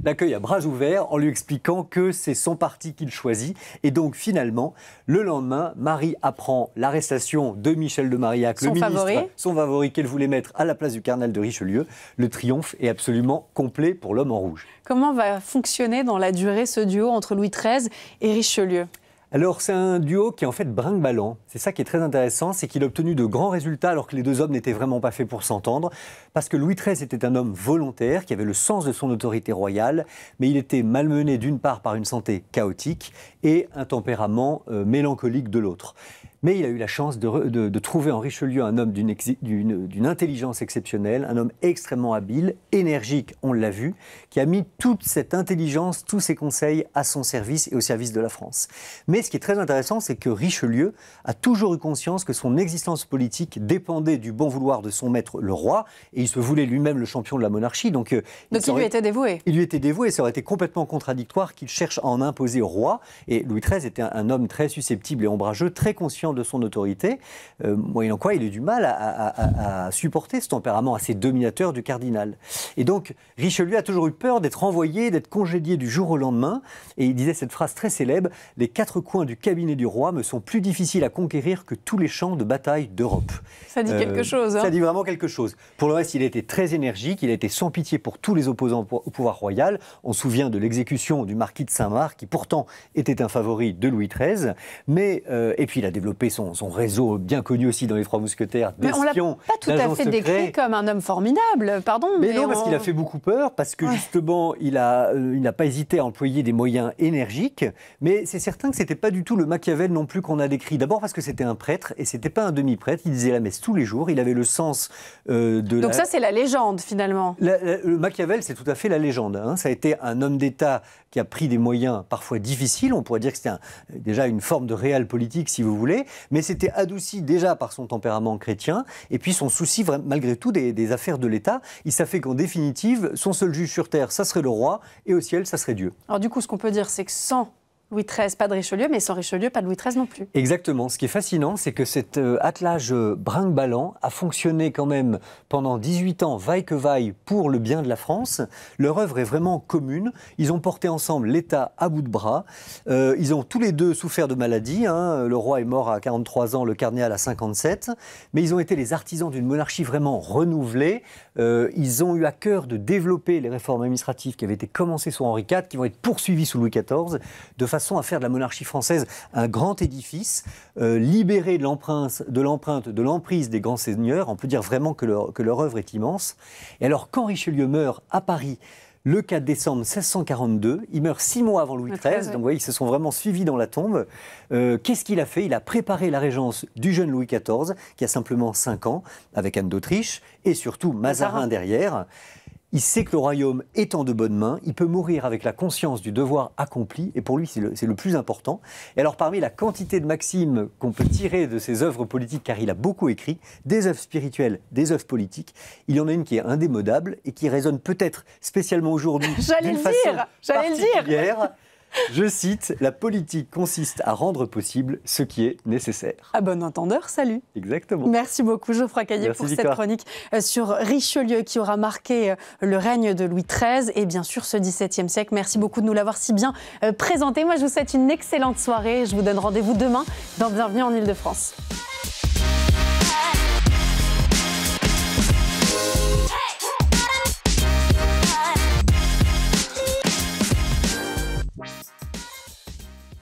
l'accueille à bras ouverts en lui expliquant que c'est son parti qu'il choisit. Et donc finalement, le lendemain, Marie apprend l'arrestation de Michel de Marillac, le ministre, son favori qu'elle voulait mettre à la place du cardinal de Richelieu. Le triomphe est absolument complet pour l'homme en rouge. Comment va fonctionner dans la durée ce duo entre Louis XIII et Richelieu ? Alors c'est un duo qui est en fait brinque-ballant. C'est ça qui est très intéressant, c'est qu'il a obtenu de grands résultats alors que les deux hommes n'étaient vraiment pas faits pour s'entendre. Parce que Louis XIII était un homme volontaire qui avait le sens de son autorité royale, mais il était malmené d'une part par une santé chaotique et un tempérament mélancolique de l'autre. Mais il a eu la chance de trouver en Richelieu un homme d'une intelligence exceptionnelle, un homme extrêmement habile, énergique, on l'a vu, qui a mis toute cette intelligence, tous ses conseils à son service et au service de la France. Mais ce qui est très intéressant, c'est que Richelieu a toujours eu conscience que son existence politique dépendait du bon vouloir de son maître, le roi, et il se voulait lui-même le champion de la monarchie. Donc il lui était dévoué. Il lui était dévoué, et ça aurait été complètement contradictoire qu'il cherche à en imposer au roi. Et Louis XIII était un homme très susceptible et ombrageux, très conscient de son autorité, moyennant quoi il a eu du mal à supporter ce tempérament assez dominateur du cardinal. Et donc Richelieu a toujours eu peur d'être renvoyé, d'être congédié du jour au lendemain, et il disait cette phrase très célèbre: « Les quatre coins du cabinet du roi me sont plus difficiles à conquérir que tous les champs de bataille d'Europe. » Ça dit quelque chose. Ça dit vraiment quelque chose. Pour le reste, il a été très énergique, il a été sans pitié pour tous les opposants au pouvoir royal. On se souvient de l'exécution du marquis de Saint-Marc, qui pourtant était un favori de Louis XIII. Et puis il a développé son réseau bien connu aussi dans les Trois Mousquetaires d'espions, d'agents secrets. On l'a pas tout à fait décrit comme un homme formidable, pardon. Mais non, parce qu'il a fait beaucoup peur, parce que justement, il n'a pas hésité à employer des moyens énergiques. Mais c'est certain que c'était pas du tout le Machiavel non plus qu'on a décrit. D'abord parce que c'était un prêtre, et c'était pas un demi-prêtre. Il disait la messe tous les jours. Il avait le sens Donc ça, c'est la légende, finalement. Le Machiavel, c'est tout à fait la légende. Ça a été un homme d'État qui a pris des moyens parfois difficiles. On pourrait dire que c'était déjà une forme de réel politique, si vous voulez. Mais c'était adouci déjà par son tempérament chrétien et puis son souci, malgré tout, des affaires de l'État. Il savait qu'en définitive, son seul juge sur terre, ça serait le roi, et au ciel, ça serait Dieu. Alors du coup, ce qu'on peut dire, c'est que sans Louis XIII, pas de Richelieu, mais sans Richelieu, pas de Louis XIII non plus. Exactement. Ce qui est fascinant, c'est que cet attelage brinque-ballant a fonctionné quand même pendant 18 ans, vaille que vaille, pour le bien de la France. Leur œuvre est vraiment commune. Ils ont porté ensemble l'État à bout de bras. Ils ont tous les deux souffert de maladies. Le roi est mort à 43 ans, le cardinal à 57. Mais ils ont été les artisans d'une monarchie vraiment renouvelée. Ils ont eu à cœur de développer les réformes administratives qui avaient été commencées sous Henri IV, qui vont être poursuivies sous Louis XIV, de façon à faire de la monarchie française un grand édifice, libéré de l'empreinte, de l'emprise des grands seigneurs. On peut dire vraiment que leur œuvre est immense. Et alors, quand Richelieu meurt à Paris, le 4 décembre 1642, il meurt 6 mois avant Louis XIII, donc vous voyez, ils se sont vraiment suivis dans la tombe. Qu'est-ce qu'il a fait? Il a préparé la régence du jeune Louis XIV, qui a simplement 5 ans, avec Anne d'Autriche, et surtout Mazarin derrière. Il sait que le royaume est en de bonnes mains, il peut mourir avec la conscience du devoir accompli, et pour lui c'est le plus important. Et alors parmi la quantité de maximes qu'on peut tirer de ses œuvres politiques, car il a beaucoup écrit, des œuvres spirituelles, des œuvres politiques, il y en a une qui est indémodable et qui résonne peut-être spécialement aujourd'hui d'une façon particulière. Je cite, la politique consiste à rendre possible ce qui est nécessaire. À bon entendeur, salut. Exactement. Merci beaucoup Geoffroy Caillé pour cette chronique sur Richelieu qui aura marqué le règne de Louis XIII et bien sûr ce XVIIe siècle. Merci beaucoup de nous l'avoir si bien présenté. Moi je vous souhaite une excellente soirée. Je vous donne rendez-vous demain dans Bienvenue en Ile-de-France.